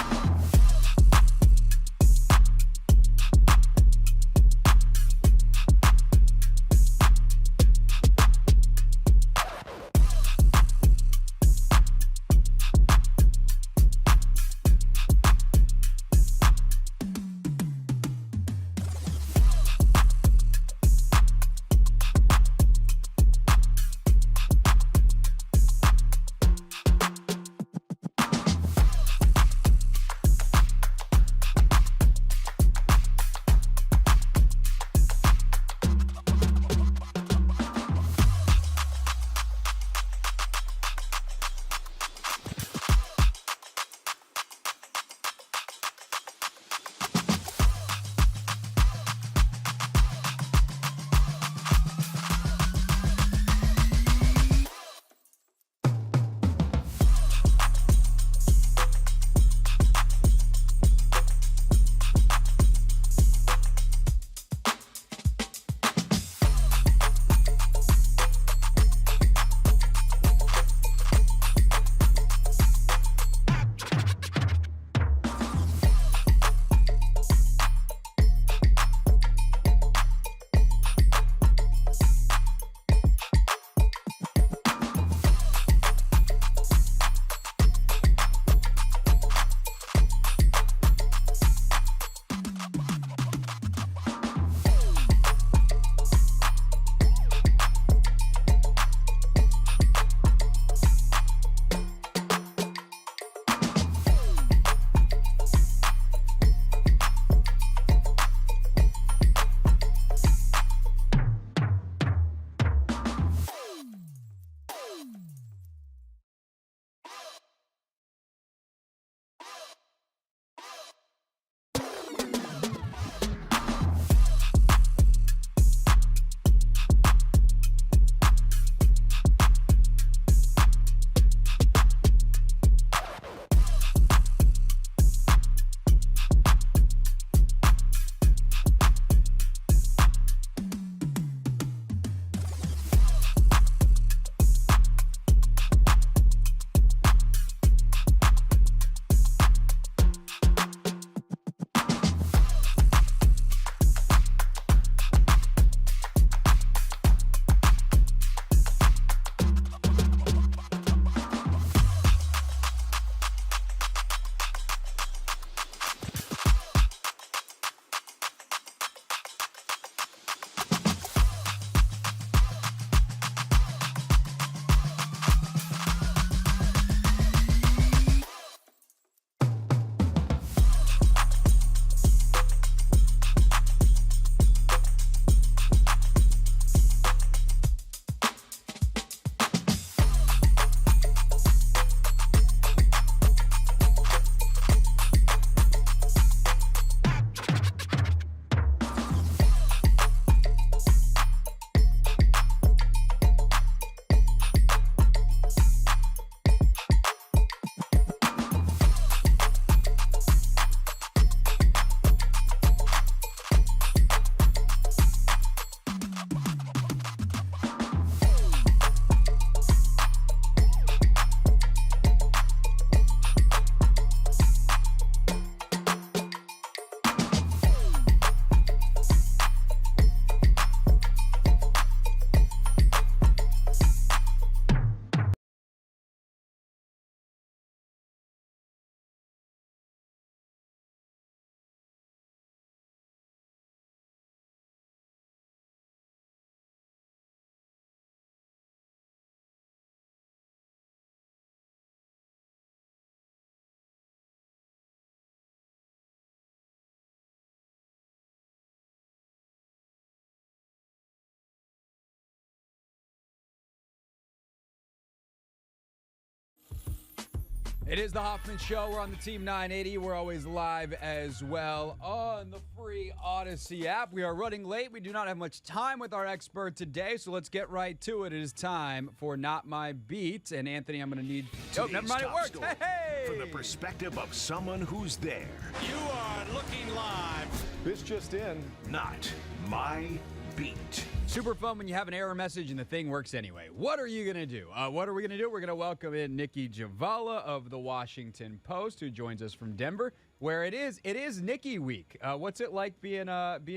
It is the Hoffman Show. We're on the Team 980. We're always live as well on the free Odyssey app. We are running late. We do not have much time with our expert today, so let's get right to it. It is time for Not My Beat. And Anthony, I'm going to need... Oh, never mind, it worked. Hey! From the perspective of someone who's there. You are looking live. This just in. Not My Beat. Super fun when you have an error message and the thing works anyway. What are you going to do? What are we going to do? We're going to welcome in Nicki Jhabvala of the Washington Post, who joins us from Denver, where it is Nicki week. What's it like being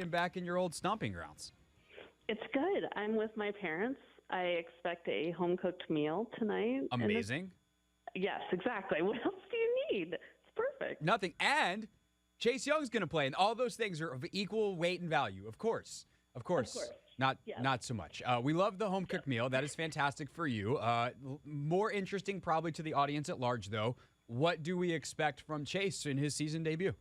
back in your old stomping grounds? It's good. I'm with my parents. I expect a home-cooked meal tonight. Amazing. Yes, exactly. What else do you need? It's perfect. Nothing. And Chase Young's going to play, and all those things are of equal weight and value, of course. Of course. Not so much. We love the home cooked meal. That is fantastic for you. More interesting probably to the audience at large, though. What do we expect from Chase in his season debut?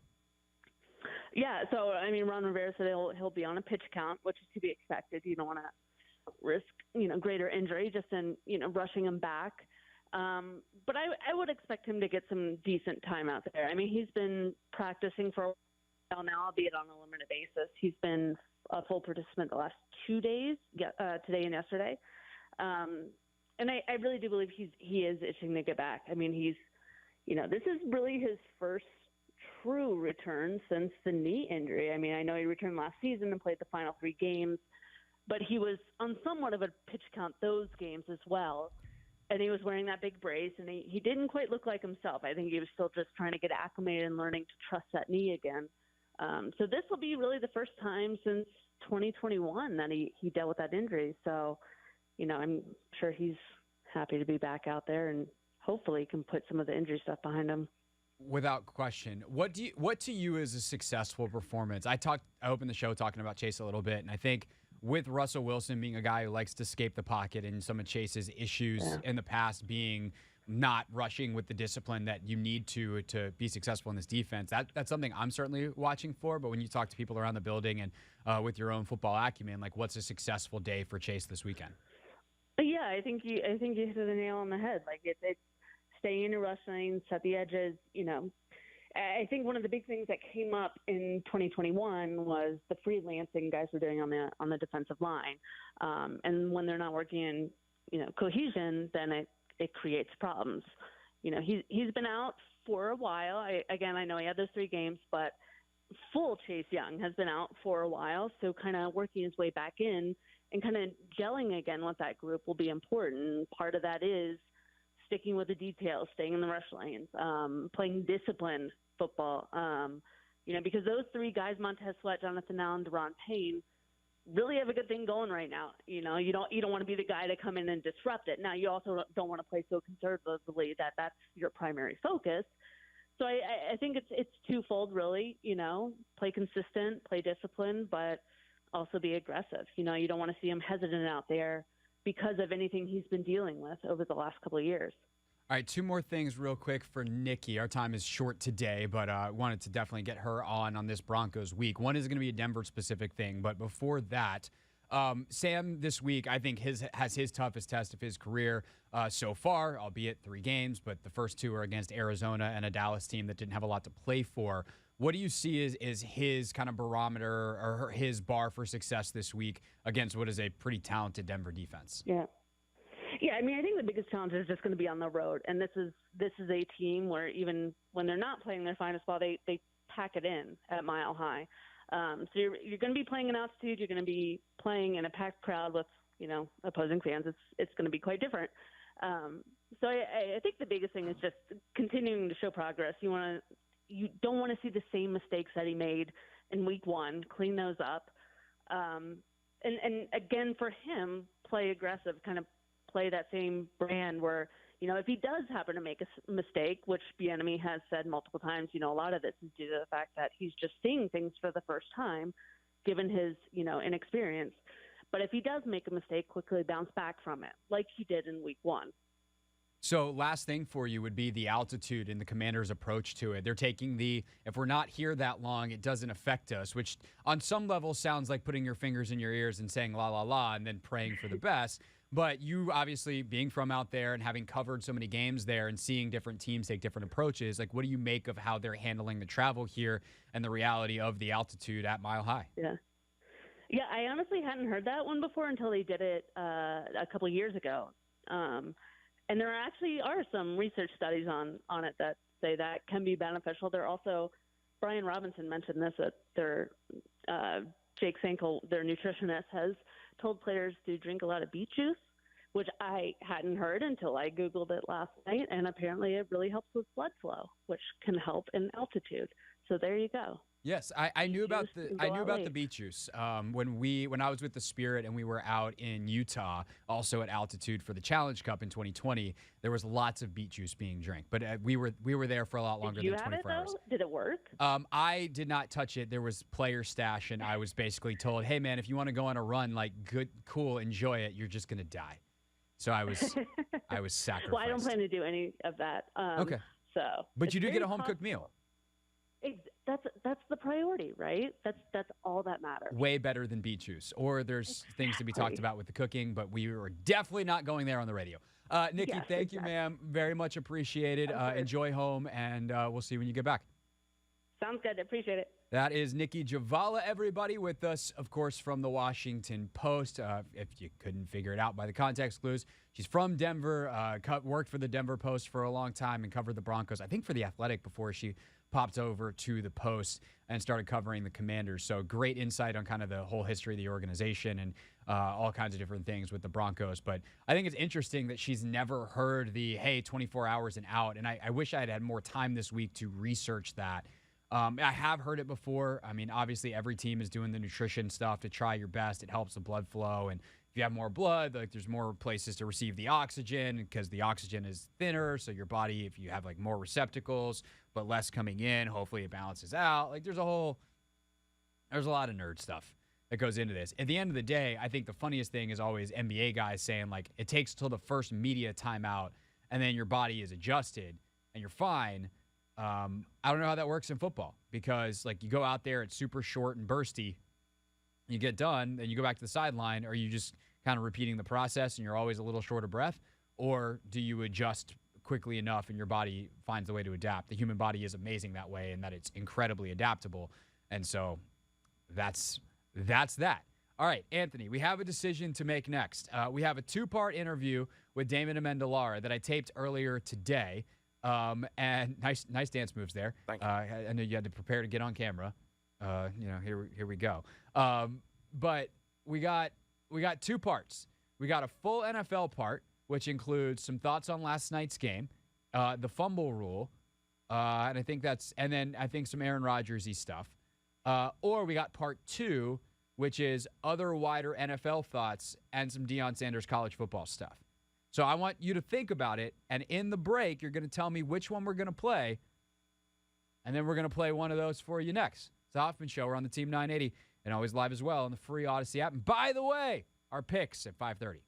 Yeah, so, I mean, Ron Rivera said he'll be on a pitch count, which is to be expected. You don't want to risk, greater injury just in, rushing him back. But I would expect him to get some decent time out there. I mean, he's been practicing for a while now, albeit on a limited basis. He's been a full participant the last 2 days, today and yesterday. And I really do believe he is itching to get back. I mean, this is really his first true return since the knee injury. I mean, I know he returned last season and played the final 3 games, but he was on somewhat of a pitch count those games as well. And he was wearing that big brace, and he didn't quite look like himself. I think he was still just trying to get acclimated and learning to trust that knee again. So this will be really the first time since 2021 that he dealt with that injury. So, I'm sure he's happy to be back out there and hopefully can put some of the injury stuff behind him. Without question. What to you is a successful performance? I opened the show talking about Chase a little bit, and I think with Russell Wilson being a guy who likes to escape the pocket and some of Chase's issues in the past being not rushing with the discipline that you need to be successful in this defense. That's something I'm certainly watching for. But when you talk to people around the building and with your own football acumen, like what's a successful day for Chase this weekend? Yeah, I think you hit the nail on the head. Like it's stay in your rush lane, set the edges. I think one of the big things that came up in 2021 was the freelancing guys were doing on the defensive line, and when they're not working in cohesion, then it creates problems. He's been out for a while. I know he had those 3 games, but full Chase Young has been out for a while. So kind of working his way back in and kind of gelling again with that group will be important. Part of that is sticking with the details, staying in the rush lanes, playing disciplined football. Because those 3 guys, Montez Sweat, Jonathan Allen, Deron Payne, really have a good thing going right now. You don't want to be the guy to come in and disrupt it. Now, you also don't want to play so conservatively that that's your primary focus. So I think it's twofold, really. Play consistent, play disciplined, but also be aggressive. You don't want to see him hesitant out there because of anything he's been dealing with over the last couple of years. All right, 2 more things real quick for Nicki. Our time is short today, but I wanted to definitely get her on this Broncos week. One is going to be a Denver-specific thing, but before that, Sam this week, I think has his toughest test of his career so far, albeit 3 games, but the first 2 are against Arizona and a Dallas team that didn't have a lot to play for. What do you see is his kind of barometer or his bar for success this week against what is a pretty talented Denver defense? Yeah, I mean, I think the biggest challenge is just going to be on the road, and this is a team where even when they're not playing their finest ball, they pack it in at Mile High. So you're going to be playing in altitude. You're going to be playing in a packed crowd with opposing fans. It's going to be quite different. So I think the biggest thing is just continuing to show progress. You don't want to see the same mistakes that he made in week 1. Clean those up, and again for him, play aggressive, kind of play that same brand where, if he does happen to make a mistake, which Bieniemy has said multiple times, a lot of this is due to the fact that he's just seeing things for the first time, given his, inexperience. But if he does make a mistake, quickly bounce back from it, like he did in week 1. So last thing for you would be the altitude and the Commanders' approach to it. They're taking if we're not here that long, it doesn't affect us, which on some level sounds like putting your fingers in your ears and saying la, la, la, and then praying for the best. But you obviously being from out there and having covered so many games there and seeing different teams take different approaches, like what do you make of how they're handling the travel here and the reality of the altitude at Mile High? Yeah. Yeah, I honestly hadn't heard that one before until they did it a couple of years ago. And there actually are some research studies on it that say that can be beneficial. There also, Brian Robinson mentioned this, that their Jake Sankel, their nutritionist, has told players to drink a lot of beet juice, which I hadn't heard until I Googled it last night. And apparently it really helps with blood flow, which can help in altitude. So there you go. Yes, I knew about the beet juice when I was with the Spirit and we were out in Utah, also at altitude for the Challenge Cup in 2020. There was lots of beet juice being drank, but we were there for a lot longer than 24 hours. Did it work? I did not touch it. There was player stash, and I was basically told, "Hey man, if you want to go on a run, like good, cool, enjoy it. You're just gonna die." So I was sacrificed. Well, I don't plan to do any of that. Okay. So, but you do get a home cooked meal. That's the priority, right? That's all that matters. Way better than beet juice. Or there's things to be talked about with the cooking, but we were definitely not going there on the radio. Nicki, thank you, ma'am. Very much appreciated. Enjoy home, and we'll see you when you get back. Sounds good. Appreciate it. That is Nicki Jhabvala, everybody, with us, of course, from the Washington Post. If you couldn't figure it out by the context clues, she's from Denver, worked for the Denver Post for a long time and covered the Broncos, I think for The Athletic before she popped over to the Post and started covering the Commanders. So great insight on kind of the whole history of the organization and all kinds of different things with the Broncos. But I think it's interesting that she's never heard the, hey, 24 hours and out. And I wish I had had more time this week to research that. I have heard it before. I mean, obviously every team is doing the nutrition stuff to try your best. It helps the blood flow. And if you have more blood, like there's more places to receive the oxygen because the oxygen is thinner. So your body, if you have like more receptacles, but less coming in, hopefully it balances out. Like there's a lot of nerd stuff that goes into this. At the end of the day, I think the funniest thing is always NBA guys saying like it takes till the first media timeout and then your body is adjusted and you're fine. I don't know how that works in football because like you go out there, it's super short and bursty. You get done, and you go back to the sideline. Are you just kind of repeating the process and you're always a little short of breath? Or do you adjust quickly enough and your body finds a way to adapt? The human body is amazing that way and that it's incredibly adaptable. And so that's that. All right, Anthony, we have a decision to make next. We have a 2-part interview with Damon Amendolara that I taped earlier today. And nice dance moves there. Thank you. I know you had to prepare to get on camera. Here we go. But we got 2 parts. We got a full NFL part, which includes some thoughts on last night's game, the fumble rule, and I think some Aaron Rodgers-y stuff. Or we got part 2, which is other wider NFL thoughts and some Deion Sanders college football stuff. So I want you to think about it, and in the break, you're going to tell me which one we're going to play, and then we're going to play one of those for you next. It's the Hoffman Show. We're on the Team 980 and always live as well on the free Odyssey app. And by the way, our picks at 5:30.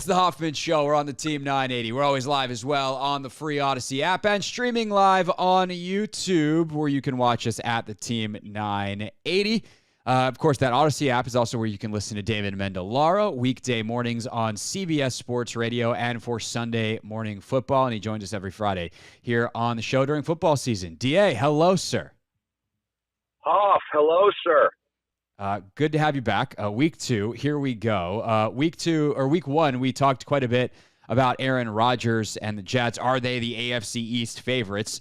the Hoffman Show. We're on the Team 980. We're always live as well on the free Odyssey app and streaming live on YouTube, where you can watch us at the Team 980. Of course, that Odyssey app is also where you can listen to Damon Amendolara weekday mornings on CBS Sports Radio and for Sunday morning football. And he joins us every Friday here on the show during football season. DA, hello, sir. Hoff, hello, sir. Good to have you back. Week 2, here we go. Week 1, we talked quite a bit about Aaron Rodgers and the Jets. Are they the AFC East favorites?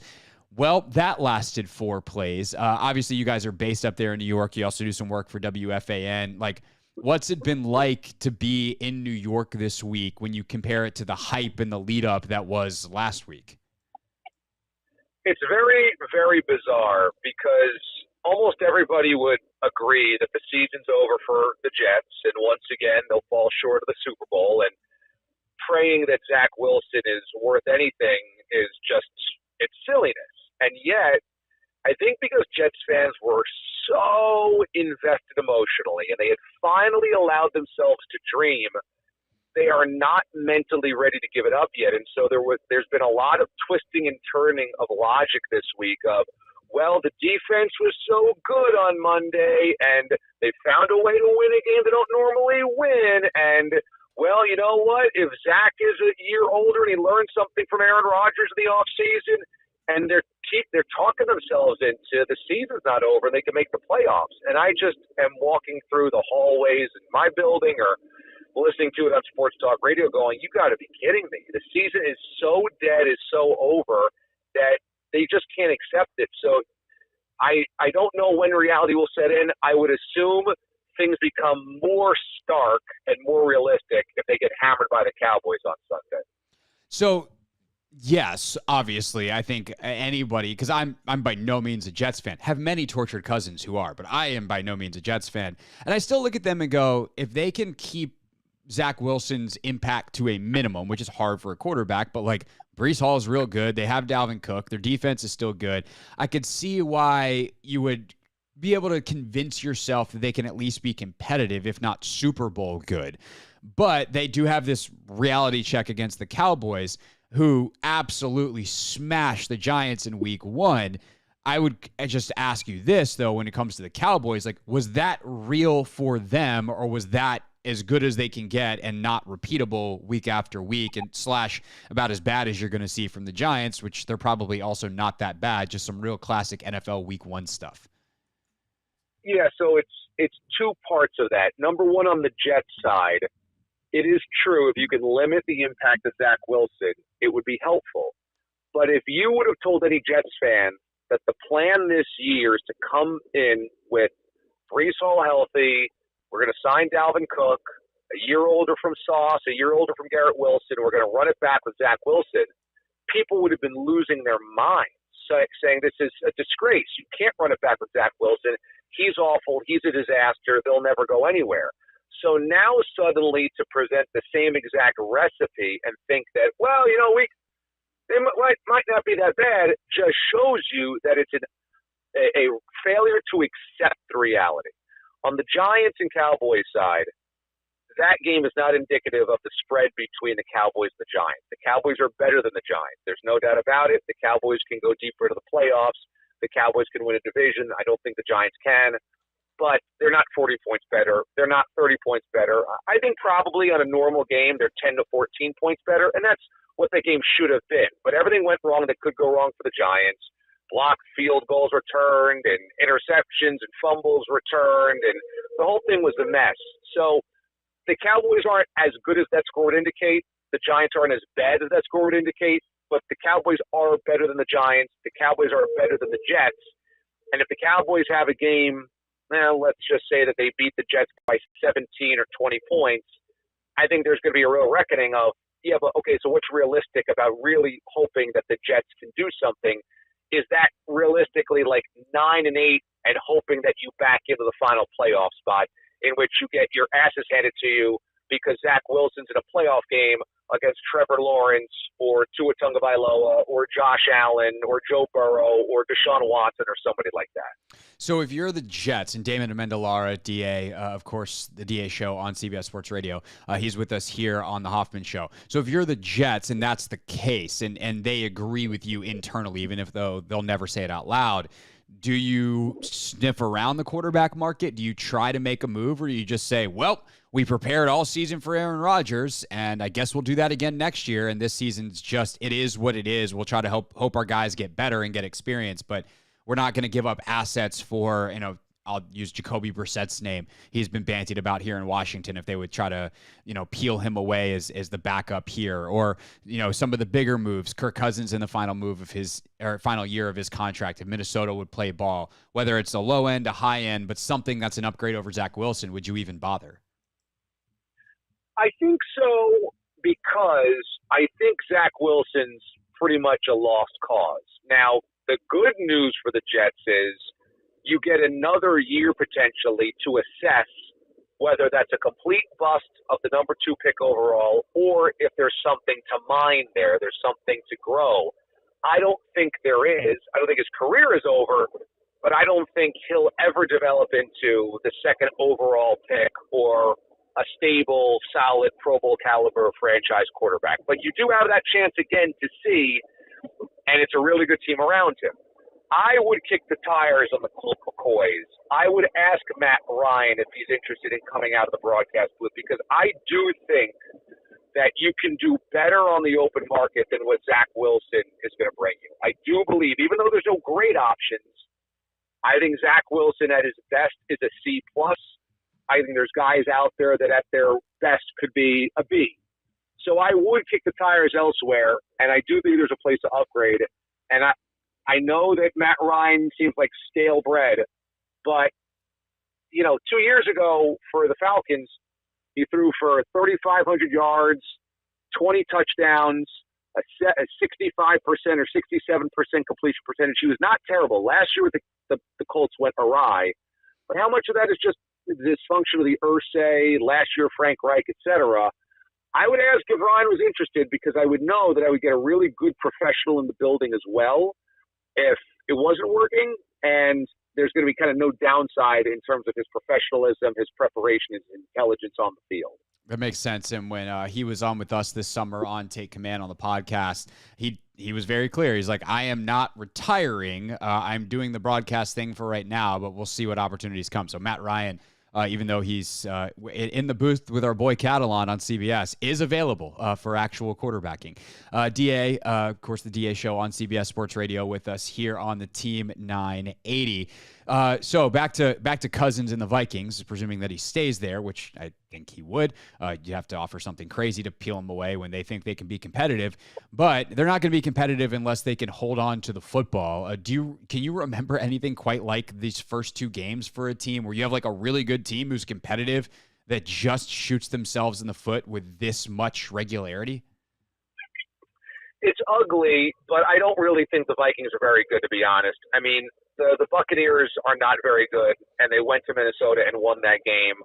Well, that lasted 4 plays. Obviously, you guys are based up there in New York. You also do some work for WFAN. Like, what's it been like to be in New York this week when you compare it to the hype and the lead-up that was last week? It's very, very bizarre because almost everybody would agree that the season's over for the Jets, and once again, they'll fall short of the Super Bowl. And praying that Zach Wilson is worth anything is just, it's silliness. And yet, I think because Jets fans were so invested emotionally and they had finally allowed themselves to dream, they are not mentally ready to give it up yet. And so there's been a lot of twisting and turning of logic this week of, well, the defense was so good on Monday and they found a way to win a game they don't normally win. And, well, you know what? If Zach is a year older and he learned something from Aaron Rodgers in the offseason, and they're talking themselves into the season's not over, they can make the playoffs. And I just am walking through the hallways in my building or listening to it on Sports Talk Radio going, you got to be kidding me. The season is so dead, is so over that they just can't accept it. So I don't know when reality will set in. I would assume things become more stark and more realistic if they get hammered by the Cowboys on Sunday. So, yes, obviously, I think anybody, because I'm by no means a Jets fan, have many tortured cousins who are, but I am by no means a Jets fan. And I still look at them and go, if they can keep Zach Wilson's impact to a minimum, which is hard for a quarterback, but like Breece Hall is real good. They have Dalvin Cook. Their defense is still good. I could see why you would be able to convince yourself that they can at least be competitive, if not Super Bowl good. But they do have this reality check against the Cowboys, who absolutely smashed the Giants in week 1. I would just ask you this, though, when it comes to the Cowboys, like, was that real for them, or was that as good as they can get and not repeatable week after week, and / about as bad as you're going to see from the Giants, which they're probably also not that bad, just some real classic NFL week 1 stuff? Yeah, so it's 2 parts of that. Number one, on the Jets side, it is true if you can limit the impact of Zach Wilson, it would be helpful. But if you would have told any Jets fan that the plan this year is to come in with Breece Hall healthy, we're going to sign Dalvin Cook, a year older from Sauce, a year older from Garrett Wilson, we're going to run it back with Zach Wilson, people would have been losing their minds, saying this is a disgrace. You can't run it back with Zach Wilson. He's awful. He's a disaster. They'll never go anywhere. So now suddenly to present the same exact recipe and think that, well, you know, they might not be that bad, just shows you that it's a failure to accept the reality. On the Giants and Cowboys side, that game is not indicative of the spread between the Cowboys and the Giants. The Cowboys are better than the Giants. There's no doubt about it. The Cowboys can go deeper into the playoffs. The Cowboys can win a division. I don't think the Giants can. But they're not 40 points better. They're not 30 points better. I think probably on a normal game, they're 10 to 14 points better, and that's what that game should have been. But everything went wrong that could go wrong for the Giants. Blocked field goals returned, and interceptions and fumbles returned, and the whole thing was a mess. So the Cowboys aren't as good as that score would indicate. The Giants aren't as bad as that score would indicate, but the Cowboys are better than the Giants. The Cowboys are better than the Jets. And if the Cowboys have a game, well, let's just say that they beat the Jets by 17 or 20 points, I think there's going to be a real reckoning of, yeah, but okay, so what's realistic about really hoping that the Jets can do something? Is that realistically like 9-8 and hoping that you back into the final playoff spot in which you get your asses handed to you because Zach Wilson's in a playoff game against Trevor Lawrence or Tua Tagovailoa or Josh Allen or Joe Burrow or Deshaun Watson or somebody like that. So if you're the Jets, and Damon Amendolara, DA, of course, the DA show on CBS Sports Radio, he's with us here on the Hoffman show. So if you're the Jets and that's the case, and they agree with you internally, even if they'll never say it out loud, do you sniff around the quarterback market? Do you try to make a move, or do you just say, well, we prepared all season for Aaron Rodgers, and I guess we'll do that again next year, and this season's just, it is what it is. We'll try to hope our guys get better and get experience, but we're not going to give up assets for, I'll use Jacoby Brissett's name. He's been bantied about here in Washington if they would try to, peel him away as the backup here, or, some of the bigger moves. Kirk Cousins in the final year of his contract. If Minnesota would play ball, whether it's a low end, a high end, but something that's an upgrade over Zach Wilson, would you even bother? I think so, because I think Zach Wilson's pretty much a lost cause. Now, the good news for the Jets is you get another year potentially to assess whether that's a complete bust of the number 2 pick overall, or if there's something to mine there, there's something to grow. I don't think there is. I don't think his career is over, but I don't think he'll ever develop into the 2nd overall pick or a stable, solid Pro Bowl caliber franchise quarterback. But you do have that chance again to see, and it's a really good team around him. I would kick the tires on the Colt McCoys. I would ask Matt Ryan if he's interested in coming out of the broadcast booth, because I do think that you can do better on the open market than what Zach Wilson is going to bring you. I do believe, even though there's no great options, I think Zach Wilson at his best is a C+. I think there's guys out there that at their best could be a B. So I would kick the tires elsewhere, and I do think there's a place to upgrade. And I know that Matt Ryan seems like stale bread, but, 2 years ago for the Falcons, he threw for 3,500 yards, 20 touchdowns, a 65% or 67% completion percentage. He was not terrible. Last year the Colts went awry, but how much of that is just dysfunction of the Irsay, last year Frank Reich, etc.? I would ask if Ryan was interested, because I would know that I would get a really good professional in the building as well if it wasn't working, and there's going to be kind of no downside in terms of his professionalism, his preparation, his intelligence on the field. That makes sense. And when he was on with us this summer on Take Command on the podcast, he was very clear. He's like, I am not retiring. I'm doing the broadcast thing for right now, but we'll see what opportunities come. So Matt Ryan, even though he's in the booth with our boy Catalan on CBS, is available for actual quarterbacking. DA, of course, the DA show on CBS Sports Radio with us here on the Team 980. So back to Cousins and the Vikings, presuming that he stays there, which I think he would. You have to offer something crazy to peel him away when they think they can be competitive, but they're not going to be competitive unless they can hold on to the football. Can you remember anything quite like these first 2 games for a team where you have like a really good team who's competitive that just shoots themselves in the foot with this much regularity? It's ugly, but I don't really think the Vikings are very good, to be honest. I mean, the Buccaneers are not very good, and they went to Minnesota and won that game.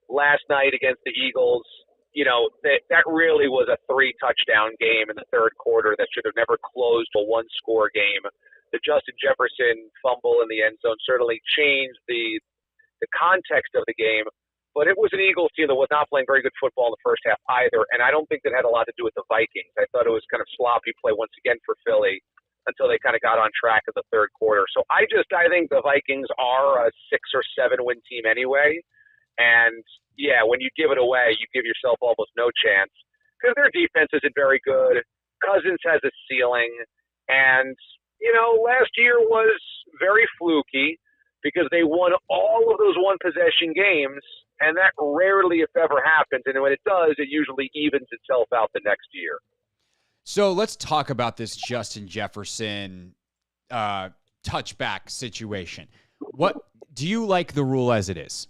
Last night against the Eagles, that really was a 3-touchdown game in the third quarter that should have never closed a 1-score game. The Justin Jefferson fumble in the end zone certainly changed the context of the game, but it was an Eagles team that was not playing very good football in the first half either, and I don't think that had a lot to do with the Vikings. I thought it was kind of sloppy play once again for Philly until they kind of got on track in the third quarter. So I think the Vikings are a 6 or 7 win team anyway. And yeah, when you give it away, you give yourself almost no chance, because their defense isn't very good. Cousins has a ceiling. And, last year was very fluky because they won all of those 1-possession games. And that rarely, if ever, happens. And when it does, it usually evens itself out the next year. So let's talk about this Justin Jefferson touchback situation. What do you like the rule as it is?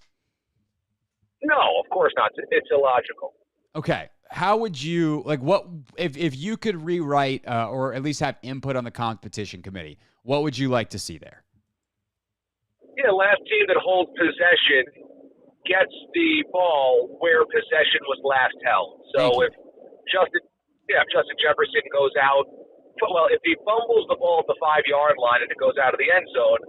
No, of course not. It's illogical. Okay. How would you what if you could rewrite or at least have input on the competition committee? What would you like to see there? Yeah, last team that holds possession gets the ball where possession was last held. So if Justin Jefferson goes out, well, if he fumbles the ball at the 5-yard line and it goes out of the end zone,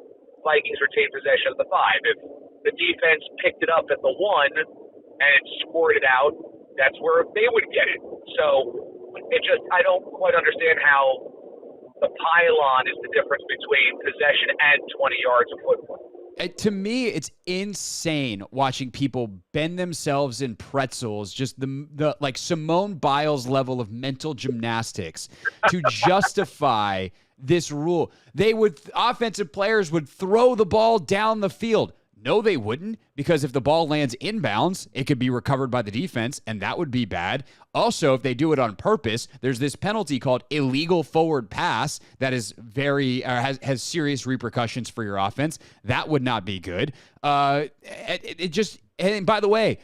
Vikings retain possession of the 5. If the defense picked it up at the 1 and scored it out, that's where they would get it. So I don't quite understand how the pylon is the difference between possession and 20 yards of football. To me, it's insane watching people bend themselves in pretzels, just the like Simone Biles level of mental gymnastics to justify this rule. Offensive players would throw the ball down the field. No, they wouldn't, because if the ball lands inbounds, it could be recovered by the defense, and that would be bad. Also, if they do it on purpose, there's this penalty called illegal forward pass that is has serious repercussions for your offense. That would not be good. And by the way,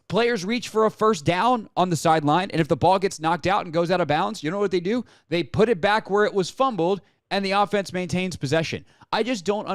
players reach for a first down on the sideline, and if the ball gets knocked out and goes out of bounds, you know what they do? They put it back where it was fumbled, and the offense maintains possession. I just don't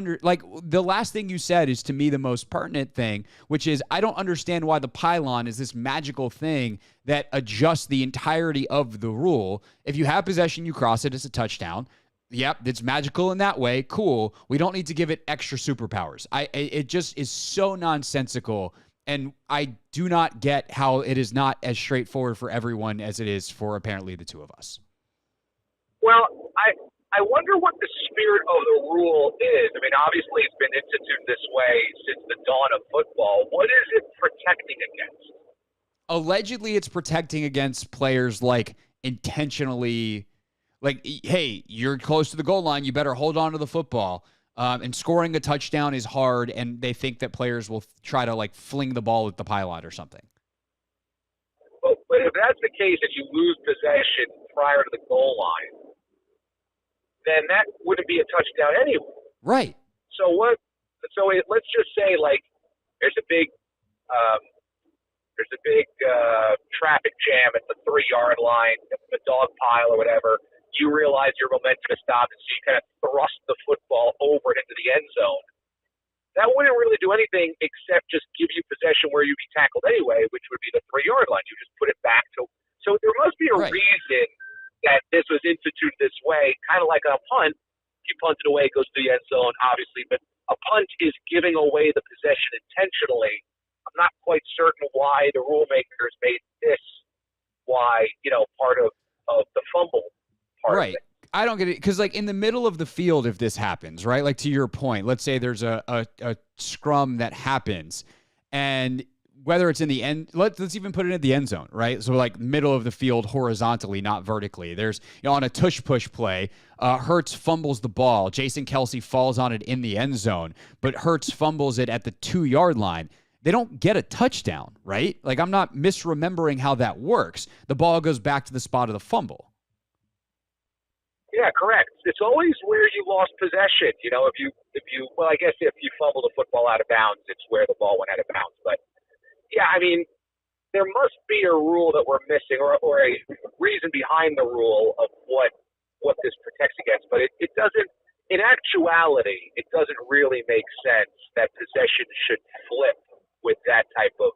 the last thing you said is to me the most pertinent thing, which is I don't understand why the pylon is this magical thing that adjusts the entirety of the rule. If you have possession, you cross it, it's a touchdown. Yep, it's magical in that way. Cool. We don't need to give it extra superpowers. It just is so nonsensical, and I do not get how it is not as straightforward for everyone as it is for apparently the two of us. Well, I wonder what the spirit of the rule is. I mean, obviously it's been instituted this way since the dawn of football. What is it protecting against? Allegedly, it's protecting against players like intentionally, like, hey, you're close to the goal line, you better hold on to the football. And scoring a touchdown is hard, and they think that players will try to, like, fling the ball at the pylon or something. But if that's the case, if you lose possession prior to the goal line, then that wouldn't be a touchdown anyway. Right. So let's just say, like, there's a big traffic jam at the 3-yard line, the dog pile or whatever. You realize your momentum is stopped, so you kind of thrust the football over into the end zone. That wouldn't really do anything except just give you possession where you'd be tackled anyway, which would be the 3-yard line. You just put it back to. So there must be a reason that this was instituted this way, kind of like a punt. You punt it away, it goes to the end zone, obviously, but a punt is giving away the possession intentionally. I'm not quite certain why the rule makers made this part of the fumble part right. of it. I don't get it, because, like, in the middle of the field, if this happens, right, like to your point, let's say there's a scrum that happens, and whether it's in the end, let's even put it in the end zone, right? So, like, middle of the field horizontally, not vertically. There's, on a tush-push play, Hurts fumbles the ball. Jason Kelce falls on it in the end zone, but Hurts fumbles it at the 2-yard line. They don't get a touchdown, right? Like, I'm not misremembering how that works. The ball goes back to the spot of the fumble. Yeah, correct. It's always where you lost possession. I guess if you fumble the football out of bounds, it's where the ball went out of bounds. But yeah, I mean, there must be a rule that we're missing, or a reason behind the rule of what this protects against. But it doesn't. In actuality, it doesn't really make sense that possession should flip with that type of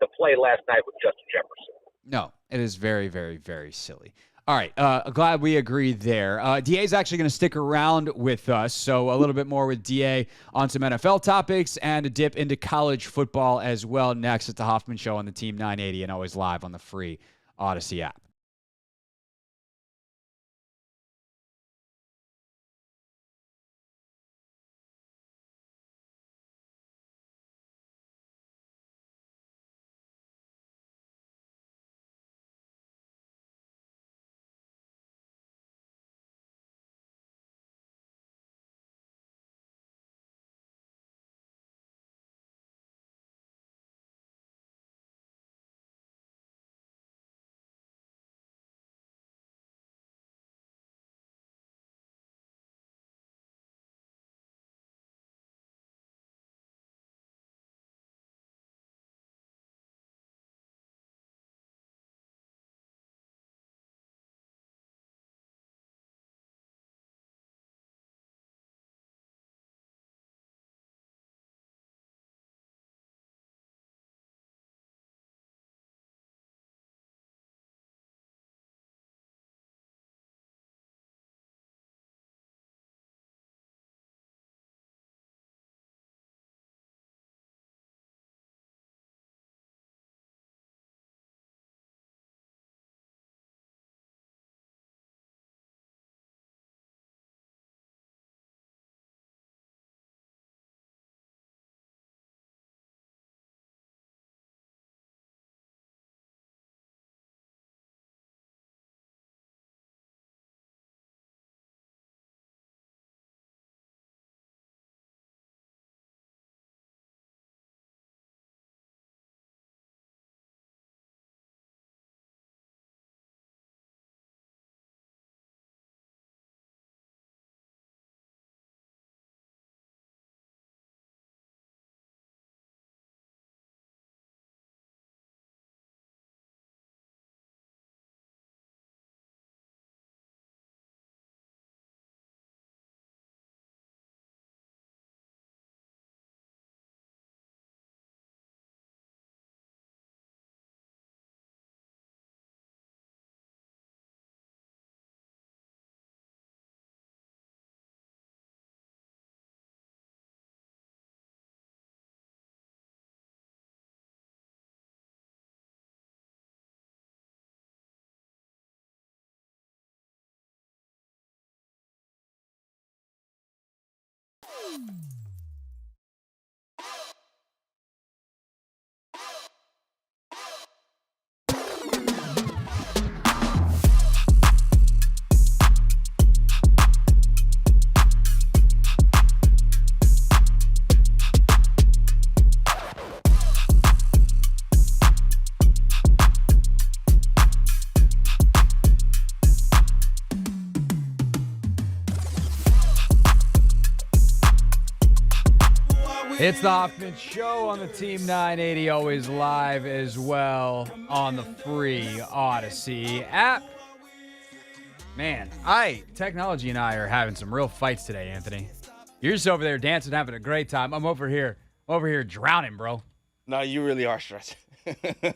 the play last night with Justin Jefferson. No, it is very, very, very silly. All right, glad we agree there. DA is actually going to stick around with us, so a little bit more with DA on some NFL topics and a dip into college football as well next at the Hoffman Show on the Team 980 and always live on the free Odyssey app. It's the Hoffman Show on the Team 980, always live as well on the free Odyssey app. Man, technology and I are having some real fights today, Anthony. You're just over there dancing, having a great time. I'm over here drowning, bro. No, you really are stressing.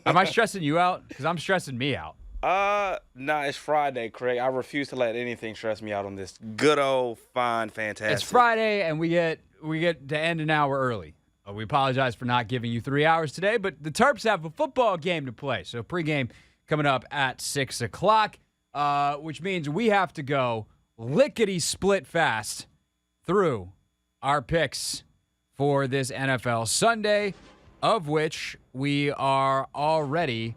Am I stressing you out? Because I'm stressing me out. Nah, it's Friday, Craig. I refuse to let anything stress me out on this good old, fine, fantastic. It's Friday, and we get to end an hour early. We apologize for not giving you 3 hours today, but the Terps have a football game to play. So pregame coming up at 6 o'clock, which means we have to go lickety-split fast through our picks for this NFL Sunday, of which we are already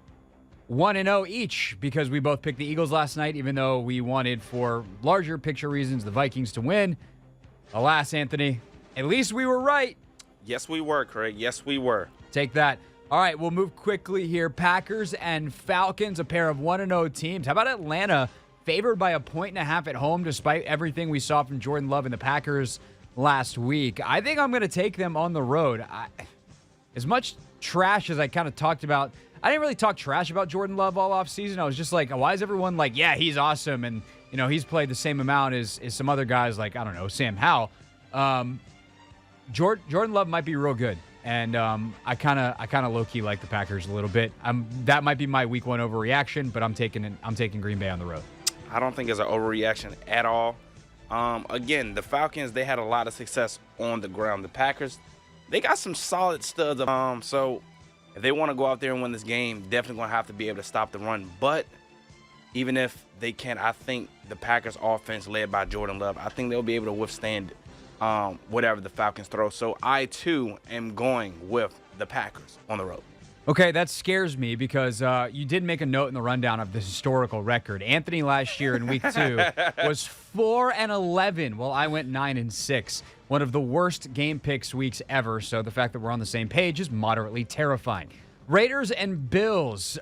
1-0 each because we both picked the Eagles last night, even though we wanted, for larger picture reasons, the Vikings to win. Alas, Anthony, at least we were right. Yes, we were, Craig. Yes, we were. Take that. All right, we'll move quickly here. Packers and Falcons, a pair of 1-0 teams. How about Atlanta favored by 1.5 at home despite everything we saw from Jordan Love and the Packers last week? I think I'm going to take them on the road. As much trash as I kind of talked about, I didn't really talk trash about Jordan Love all offseason. I was just like, why is everyone like, yeah, he's awesome, and he's played the same amount as some other guys like, I don't know, Sam Howell. Jordan Love might be real good, and I kind of low-key like the Packers a little bit. That might be my week one overreaction, but I'm taking Green Bay on the road. I don't think it's an overreaction at all. Again, the Falcons, they had a lot of success on the ground. The Packers, they got some solid studs. So if they want to go out there and win this game, definitely going to have to be able to stop the run. But even if they can't, I think the Packers offense led by Jordan Love, I think they'll be able to withstand whatever the Falcons throw. So I, too, am going with the Packers on the road. Okay, that scares me because you did make a note in the rundown of the historical record. Anthony last year in week 2 was 4-11, while I went 9-6. One of the worst game picks weeks ever, so the fact that we're on the same page is moderately terrifying. Raiders and Bills.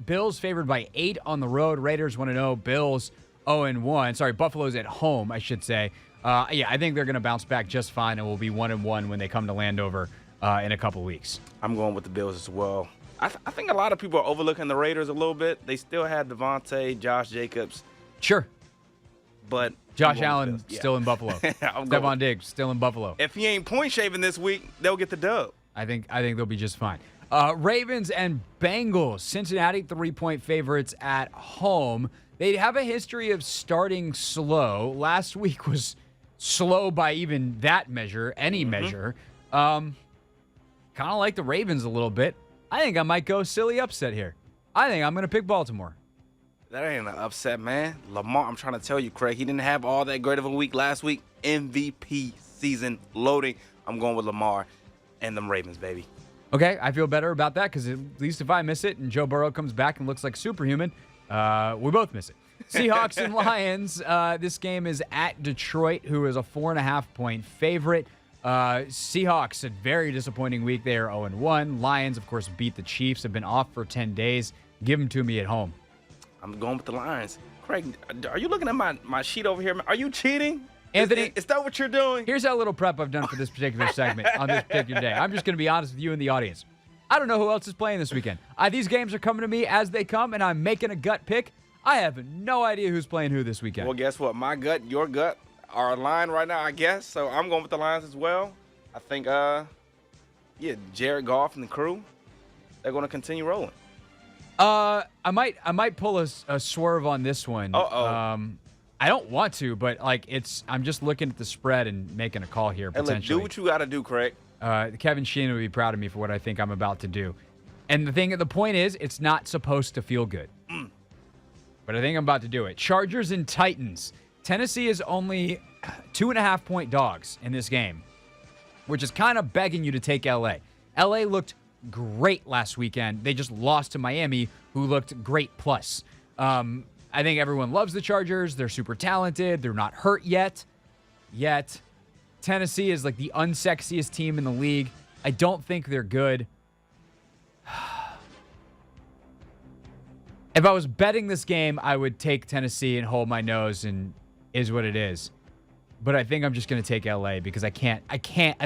Bills favored by 8 on the road. Raiders 1-0. Bills 0-1. Sorry, Buffalo's at home, I should say. I think they're going to bounce back just fine and will be 1-1 when they come to Landover in a couple weeks. I'm going with the Bills as well. I think a lot of people are overlooking the Raiders a little bit. They still had Devontae, Josh Jacobs. Sure. But Josh Allen still in Buffalo. Stephon Diggs still in Buffalo. If he ain't point shaving this week, they'll get the dub. I think they'll be just fine. Ravens and Bengals. Cincinnati 3-point favorites at home. They have a history of starting slow. Last week was slow by even that measure, any measure. Kind of like the Ravens a little bit. I think I might go silly upset here. I think I'm going to pick Baltimore. That ain't an upset, man. Lamar, I'm trying to tell you, Craig, he didn't have all that great of a week last week. MVP season loading. I'm going with Lamar and them Ravens, baby. Okay, I feel better about that because at least if I miss it and Joe Burrow comes back and looks like superhuman, we both miss it. Seahawks and Lions. This game is at Detroit, who is a 4.5-point favorite. Seahawks, a very disappointing week. They are 0-1. Lions, of course, beat the Chiefs, have been off for 10 days. Give them to me at home. I'm going with the Lions. Craig, are you looking at my sheet over here? Are you cheating? Anthony, is that what you're doing? Here's how little prep I've done for this particular segment on this particular day. I'm just going to be honest with you and the audience. I don't know who else is playing this weekend. These games are coming to me as they come, and I'm making a gut pick. I have no idea who's playing who this weekend. Well, guess what? My gut, your gut are aligned right now, I guess. So I'm going with the Lions as well. I think, Jared Goff and the crew, they're going to continue rolling. I might pull a swerve on this one. I don't want to, but I'm just looking at the spread and making a call here potentially. Hey, look, do what you got to do, Craig. Kevin Sheehan would be proud of me for what I think I'm about to do. And the point is, it's not supposed to feel good. But I think I'm about to do it. Chargers and Titans. Tennessee is only 2.5-point dogs in this game. which is kind of begging you to take LA. LA looked great last weekend. They just lost to Miami, who looked great plus. I think everyone loves the Chargers. They're super talented. They're not hurt yet. Tennessee is like the unsexiest team in the league. I don't think they're good. If I was betting this game, I would take Tennessee and hold my nose and is what it is. But I think I'm just going to take LA because I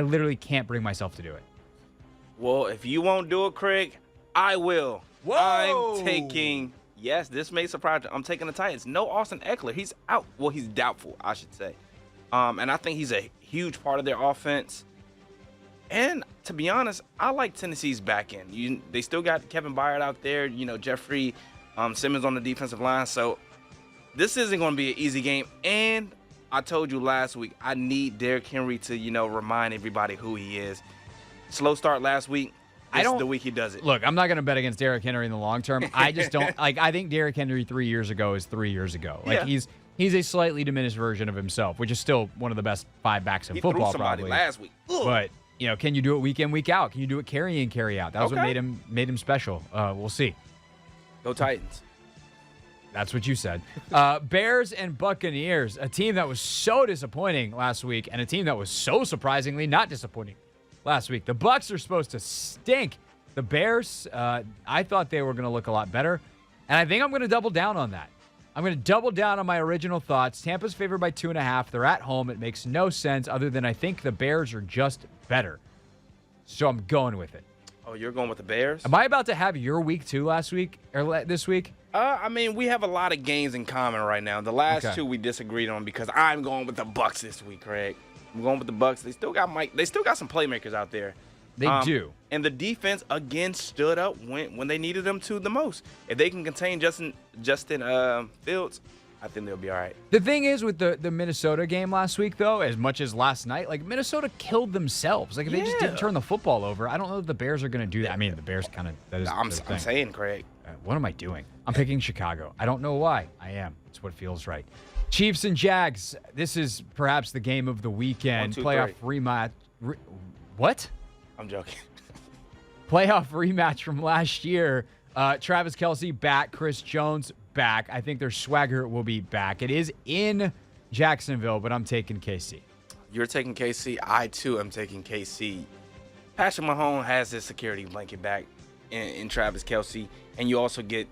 literally can't bring myself to do it. Well, if you won't do it, Craig, I will. Whoa! I'm taking, yes, this may surprise you. I'm taking the Titans. No Austin Eckler. He's out. Well, he's doubtful, I should say. And I think he's a huge part of their offense. And to be honest, I like Tennessee's back end. They still got Kevin Byard out there, Jeffrey Simmons on the defensive line. So this isn't going to be an easy game. And I told you last week, I need Derrick Henry to, remind everybody who he is. Slow start last week. This is the week he does it. Look, I'm not going to bet against Derrick Henry in the long term. I just don't I think Derrick Henry 3 years ago is 3 years ago. He's a slightly diminished version of himself, which is still one of the best 5 backs in football. Threw somebody probably last week. Ugh. But can you do it week in, week out? Can you do it carry in, carry out? That was what made him special. We'll see. Go Titans. That's what you said. Bears and Buccaneers, a team that was so disappointing last week and a team that was so surprisingly not disappointing last week. The Bucs are supposed to stink. The Bears, I thought they were going to look a lot better, and I think I'm going to double down on that. I'm going to double down on my original thoughts. Tampa's favored by 2.5. They're at home. It makes no sense other than I think the Bears are just better. So I'm going with it. Oh, you're going with the Bears? Am I about to have your week too last week or this week? We have a lot of games in common right now. The last two we disagreed on because I'm going with the Bucs this week, Craig. I'm going with the Bucs. They still got They still got some playmakers out there. They do. And the defense again stood up when they needed them to the most. If they can contain Justin Fields, I think they'll be all right. The thing is with the Minnesota game last week, though, as much as last night, Minnesota killed themselves. If they just didn't turn the football over, I don't know if the Bears are going to do that. I mean, the Bears kind of that is. I'm saying, Craig. What am I doing? I'm picking Chicago. I don't know why. I am. It's what feels right. Chiefs and Jags. This is perhaps the game of the weekend. 1, 2, Playoff 3. rematch. What? I'm joking. Playoff rematch from last year. Travis Kelce back. Chris Jones back. I think their swagger will be back. It is in Jacksonville, but I'm taking KC. You're taking KC. I, too, am taking KC. Patrick Mahomes has his security blanket back in Travis Kelce, and you also get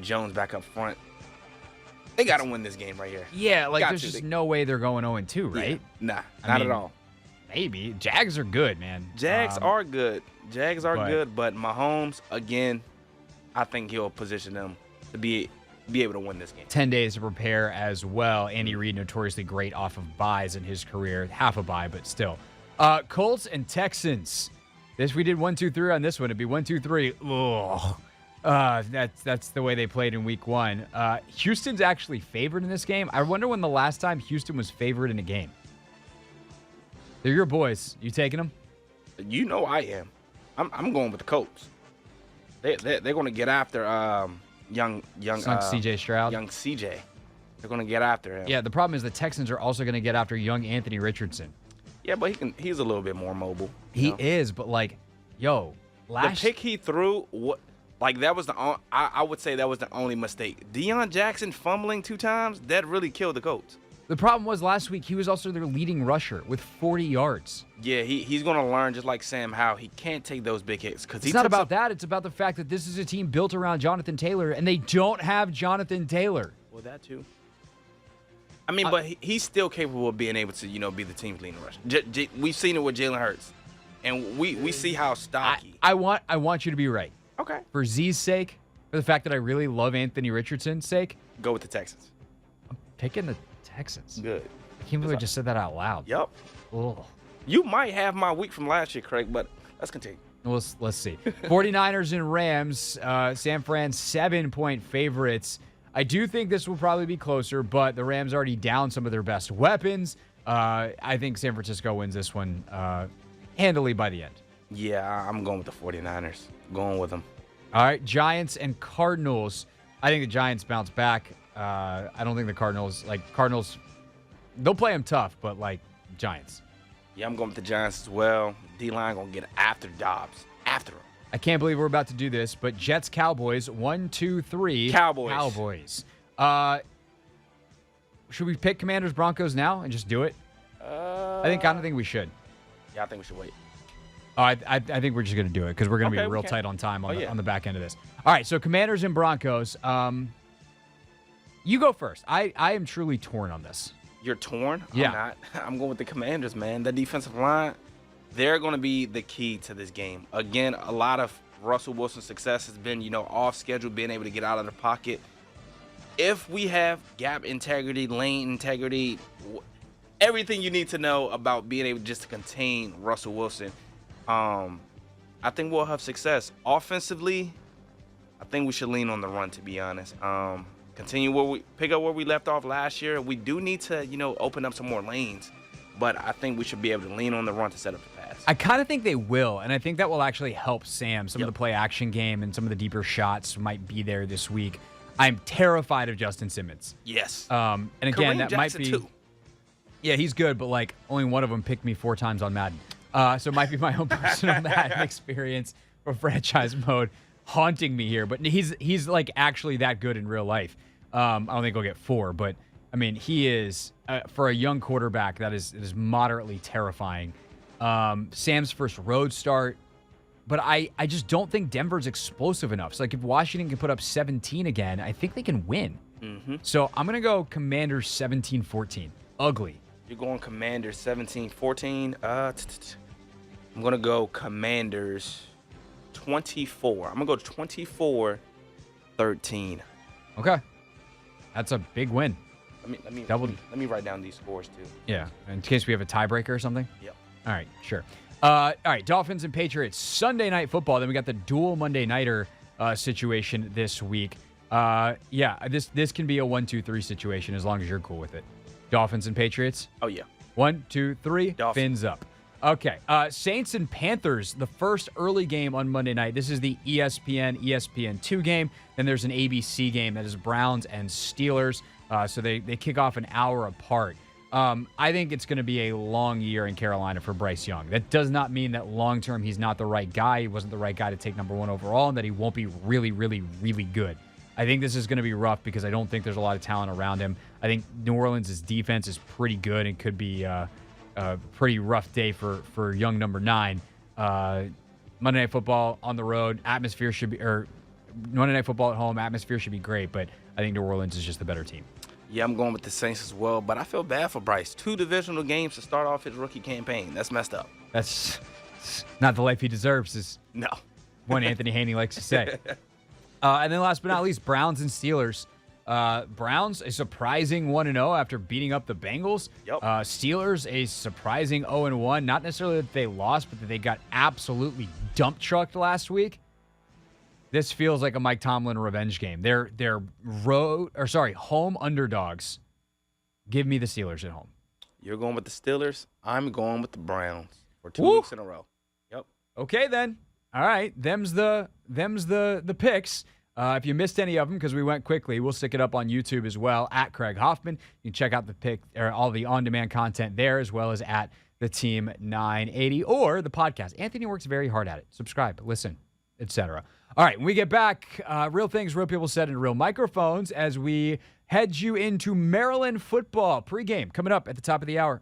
Jones back up front. They got to win this game right here. Yeah, there's just no way they're going 0-2, right? Yeah. Not at all. Maybe. Jags are good, man. Jags are good. Good, but Mahomes, again, I think he'll position them to be able to win this game. 10 days to prepare as well. Andy Reid, notoriously great off of buys in his career. Half a buy, but still. Colts and Texans. We did 1, 2, 3 on this one. It'd be 1, 2, 3. Ugh. That's the way they played in week 1. Houston's actually favored in this game. I wonder when the last time Houston was favored in a game. They're your boys. You taking them? You know I am. I'm going with the Colts. They're going to get after young C.J. Stroud. Young C.J. They're going to get after him. Yeah, the problem is the Texans are also going to get after young Anthony Richardson. Yeah, but he's a little bit more mobile. He is, but the pick he threw, that was I would say that was the only mistake. Deion Jackson fumbling 2 times, that really killed the Colts. The problem was last week he was also their leading rusher with 40 yards. Yeah, he's going to learn just like Sam Howell. He can't take those big hits because it's not about that. It's about the fact that this is a team built around Jonathan Taylor, and they don't have Jonathan Taylor. Well, that too. I mean, but he's still capable of being able to, be the team's leading rusher. We've seen it with Jalen Hurts, and we see how stocky. I want you to be right. Okay. For Z's sake, for the fact that I really love Anthony Richardson's sake, go with the Texans. I'm picking the Texans. Good. I can't believe I just said that out loud. Yep. Ugh. You might have my week from last year, Craig, but let's continue. Let's see. 49ers and Rams. San Fran 7-point favorites. I do think this will probably be closer, but the Rams already down some of their best weapons. I think San Francisco wins this one handily by the end. Yeah, I'm going with the 49ers. Going with them. All right, Giants and Cardinals. I think the Giants bounce back. I don't think the Cardinals, they'll play them tough, but Giants. Yeah, I'm going with the Giants as well. D-line going to get after Dobbs. After him. I can't believe we're about to do this, but Jets, Cowboys, 1, 2, 3. Cowboys. Should we pick Commanders, Broncos now and just do it? I don't think we should. Yeah, I think we should wait. I think we're just going to do it because we're going to be real tight on time on the back end of this. All right, so Commanders and Broncos. You go first. I am truly torn on this. You're torn? Yeah. I'm not. I'm going with the Commanders, man. The defensive line, they're going to be the key to this game. Again, a lot of Russell Wilson's success has been, off schedule, being able to get out of the pocket. If we have gap integrity, lane integrity, everything you need to know about being able just to contain Russell Wilson, I think we'll have success. Offensively, I think we should lean on the run, to be honest. Pick up where we left off last year. We do need to, open up some more lanes, but I think we should be able to lean on the run to set up the pass. I kind of think they will, and I think that will actually help Sam. Some of the play action game and some of the deeper shots might be there this week. I'm terrified of Justin Simmons. Yes. And again, Kareem that Jackson might be. too. Yeah, he's good, but only one of them picked me 4 times on Madden. So it might be my own personal Madden experience for franchise mode haunting me here. But he's actually that good in real life. I don't think he'll get 4, but I mean, he is for a young quarterback that is moderately terrifying. Sam's first road start, but I just don't think Denver's explosive enough. So if Washington can put up 17 again, I think they can win. Mm-hmm. So I'm gonna go Commanders 17-14. Ugly. You're going Commanders 17-14. I'm going to go Commanders 24. I'm going to go 24-13. Okay. That's a big win. Let me write down these scores too. Yeah, in case we have a tiebreaker or something. Yep. All right, sure. All right, Dolphins and Patriots Sunday Night Football. Then we got the dual Monday Nighter situation this week. This can be a 1-2-3 situation as long as you're cool with it. Dolphins and Patriots? Oh, yeah. 1, 2, 3. Dolphins. Fins up. Okay. Saints and Panthers, the first early game on Monday night. This is the ESPN2 game. Then there's an ABC game that is Browns and Steelers. So they kick off an hour apart. I think it's going to be a long year in Carolina for Bryce Young. That does not mean that long-term he's not the right guy. He wasn't the right guy to take number 1 overall, and that he won't be really, really, really good. I think this is going to be rough because I don't think there's a lot of talent around him. I think New Orleans' defense is pretty good and could be a pretty rough day for young number 9. Monday Night Football on the road, atmosphere should be, or Monday Night Football at home, atmosphere should be great, but I think New Orleans is just the better team. Yeah, I'm going with the Saints as well, but I feel bad for Bryce. 2 divisional games to start off his rookie campaign. That's messed up. That's not the life he deserves, is No. what Anthony Haney likes to say. And then last but not least, Browns and Steelers. Browns, a surprising 1-0 after beating up the Bengals. Yep. Steelers, a surprising 0-1. Not necessarily that they lost, but that they got absolutely dump trucked last week. This feels like a Mike Tomlin revenge game. They're home underdogs. Give me the Steelers at home. You're going with the Steelers. I'm going with the Browns for 2 Woo! weeks in a row. Yep. Okay, then. All right. Them's the picks. If you missed any of them, because we went quickly, we'll stick it up on YouTube as well, at Craig Hoffman. You can check out the pick or all the on-demand content there, as well as at the Team 980 or the podcast. Anthony works very hard at it. Subscribe, listen, etc. All right, when we get back, real things, real people said in real microphones as we head you into Maryland football pregame coming up at the top of the hour.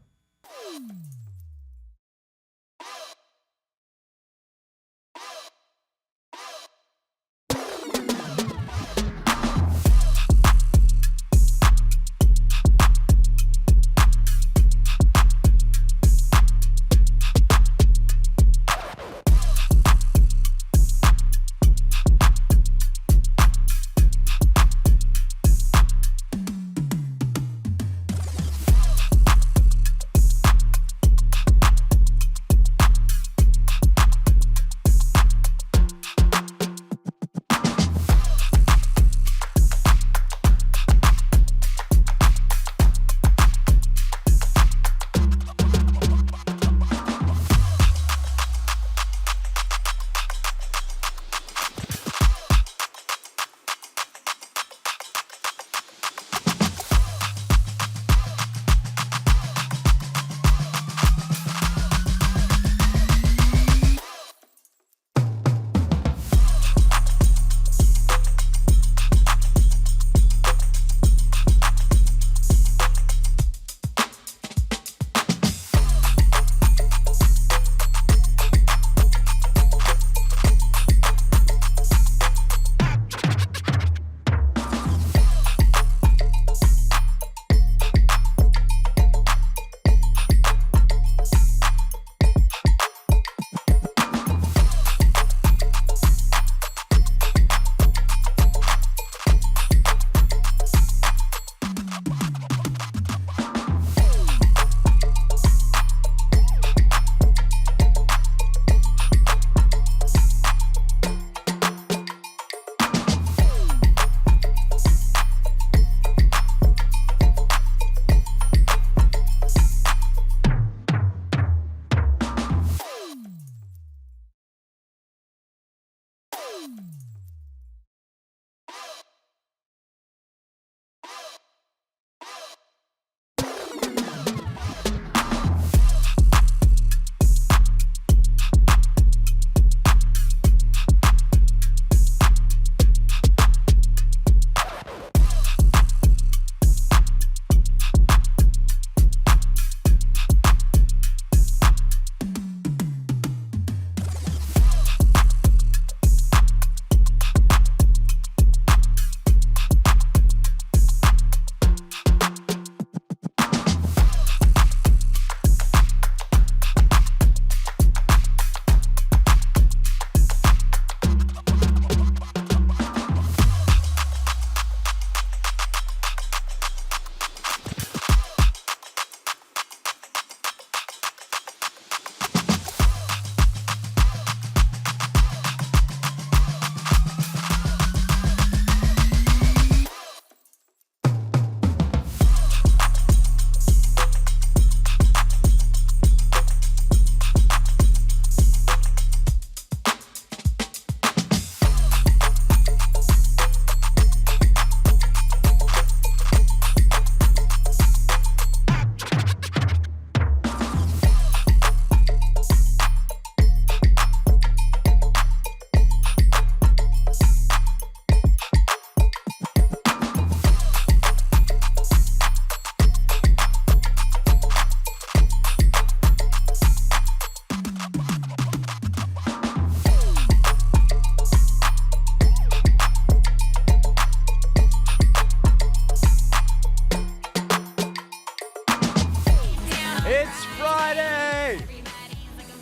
It's Friday!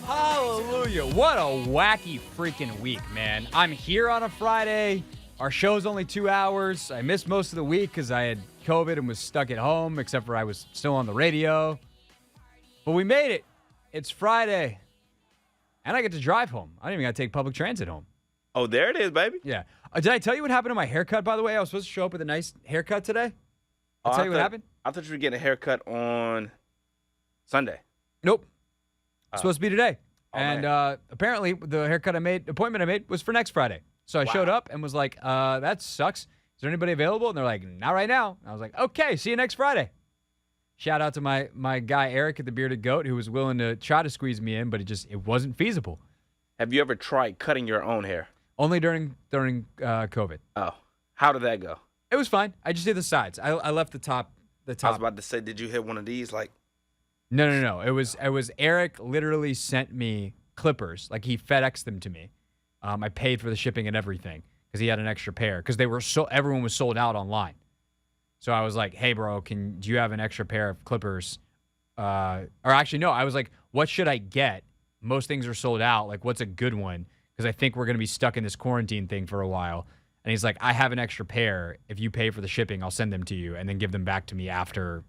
Hallelujah. What a wacky freaking week, man. I'm here on a Friday. Our show's only 2 hours. I missed most of the week because I had COVID and was stuck at home, except for I was still on the radio. But we made it. It's Friday. And I get to drive home. I don't even got to take public transit home. Oh, there it is, baby. Yeah. Did I tell you what happened to my haircut, by the way? I was supposed to show up with a nice haircut today. I'll tell you what happened. I thought you were getting a haircut on Sunday. Nope. Supposed to be today. Oh, and apparently the appointment I made was for next Friday. So I showed up and was like, that sucks. Is there anybody available? And they're like, not right now. And I was like, okay, see you next Friday. Shout out to my guy Eric at the Bearded Goat who was willing to try to squeeze me in, but it wasn't feasible. Have you ever tried cutting your own hair? Only during COVID. Oh, how did that go? It was fine. I just did the sides. I left the top. I was about to say, did you hit one of these? Like, no. It was Eric literally sent me clippers. Like he FedExed them to me. I paid for the shipping and everything because he had an extra pair because everyone was sold out online. So I was like, hey bro, do you have an extra pair of clippers? Or actually no, I was like, what should I get? Most things are sold out. Like what's a good one? Because I think we're going to be stuck in this quarantine thing for a while. And he's like, I have an extra pair. If you pay for the shipping, I'll send them to you and then give them back to me after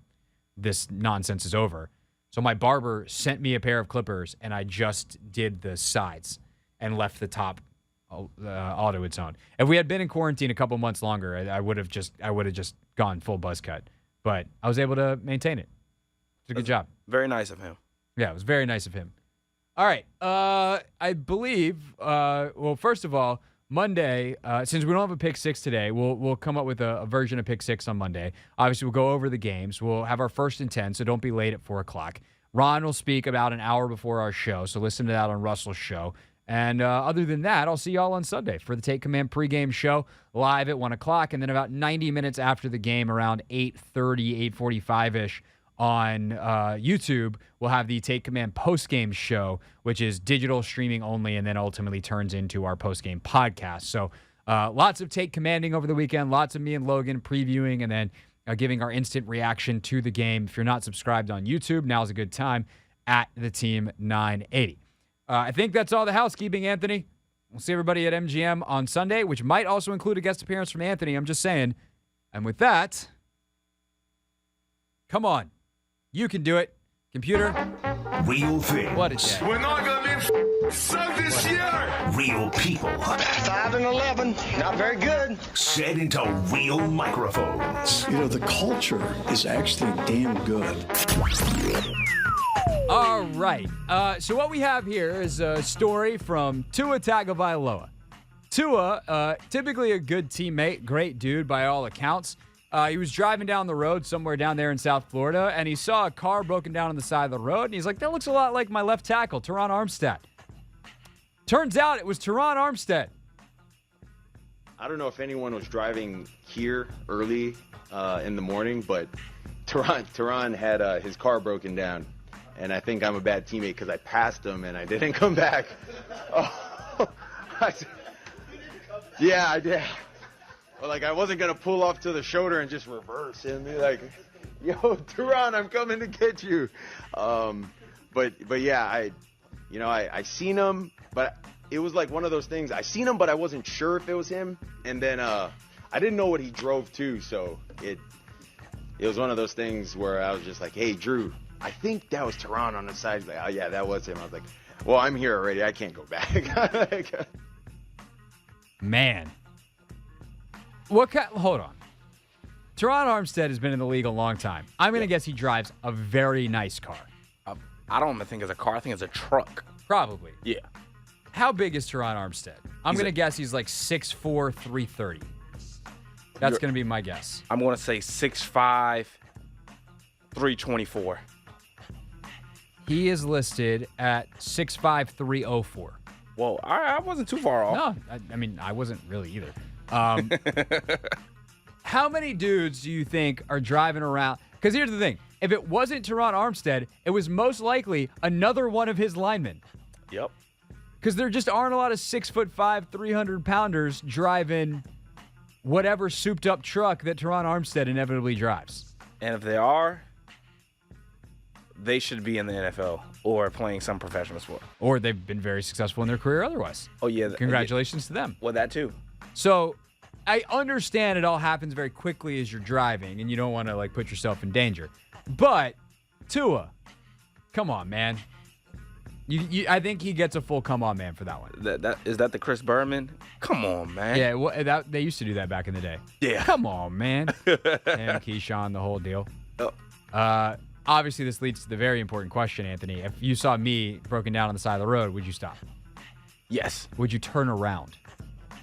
this nonsense is over. So my barber sent me a pair of clippers, and I just did the sides and left the top auto its own. If we had been in quarantine a couple months longer, I would have just gone full buzz cut. But I was able to maintain it. It's a good job. Very nice of him. Yeah, it was very nice of him. All right. I believe, first of all, Monday, since we don't have a pick six today, we'll come up with a version of pick six on Monday. Obviously, we'll go over the games. We'll have our 1st and 10, so don't be late at 4 o'clock. Ron will speak about an hour before our show, so listen to that on Russell's show. And other than that, I'll see y'all on Sunday for the Take Command pregame show live at 1 o'clock, and then about 90 minutes after the game, around 8:30, 8:45-ish, on YouTube, we'll have the Take Command postgame show, which is digital streaming only, and then ultimately turns into our postgame podcast. So lots of Take Commanding over the weekend, lots of me and Logan previewing and then giving our instant reaction to the game. If you're not subscribed on YouTube, now's a good time at the Team 980. I think that's all the housekeeping, Anthony. We'll see everybody at MGM on Sunday, which might also include a guest appearance from Anthony. I'm just saying. And with that, come on. You can do it. Computer. Real things. What is that? We're not going to be sucked this year. Real people. 5 and 11. Not very good. Set into real microphones. You know, the culture is actually damn good. All right. So what we have here is a story from Tua Tagovailoa. Tua, typically a good teammate, great dude by all accounts. He was driving down the road somewhere down there in South Florida, and he saw a car broken down on the side of the road, and he's like, that looks a lot like my left tackle, Teron Armstead. Turns out it was Teron Armstead. I don't know if anyone was driving here early in the morning, but Teron had his car broken down, and I think I'm a bad teammate because I passed him and I didn't come back. Oh, yeah, I did. Well, like, I wasn't going to pull off to the shoulder and just reverse and be like, yo, Teron, I'm coming to get you. But yeah, I seen him, but it was like one of those things. I seen him, but I wasn't sure if it was him. And then I didn't know what he drove to, so it was one of those things where I was just like, hey, Drew, I think that was Teron on the side. He's like, oh, yeah, that was him. I was like, well, I'm here already. I can't go back. Man. Hold on. Teron Armstead has been in the league a long time. I'm going to guess he drives a very nice car. I don't think it's a car. I think it's a truck. Probably. Yeah. How big is Teron Armstead? I'm going to guess he's like 6'4", 330. That's going to be my guess. I'm going to say 6'5", 324. He is listed at 6'5", 304. Whoa, I wasn't too far off. No, I mean, I wasn't really either. How many dudes do you think are driving around? Because here's the thing. If it wasn't Teron Armstead, it was most likely another one of his linemen. Yep. Because there just aren't a lot of 6'5", 300-pounders driving whatever souped-up truck that Teron Armstead inevitably drives. And if they are, they should be in the NFL or playing some professional sport. Or they've been very successful in their career otherwise. Oh, yeah. Congratulations to them. Well, that too. So I understand it all happens very quickly as you're driving, and you don't want to, like, put yourself in danger. But Tua, come on, man. I think he gets a full come on, man, for that one. Is that the Chris Berman? Come on, man. Yeah, well, they used to do that back in the day. Yeah. Come on, man. And Keyshawn, the whole deal. Obviously, this leads to the very important question, Anthony. If you saw me broken down on the side of the road, would you stop? Yes. Would you turn around?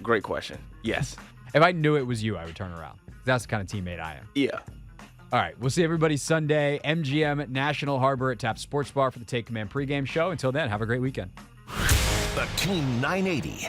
Great question. Yes. If I knew it was you, I would turn around. That's the kind of teammate I am. Yeah. All right, we'll see everybody Sunday, MGM National Harbor at Tap Sports Bar for the Take Command pregame show. Until then, have a great weekend. The Team 980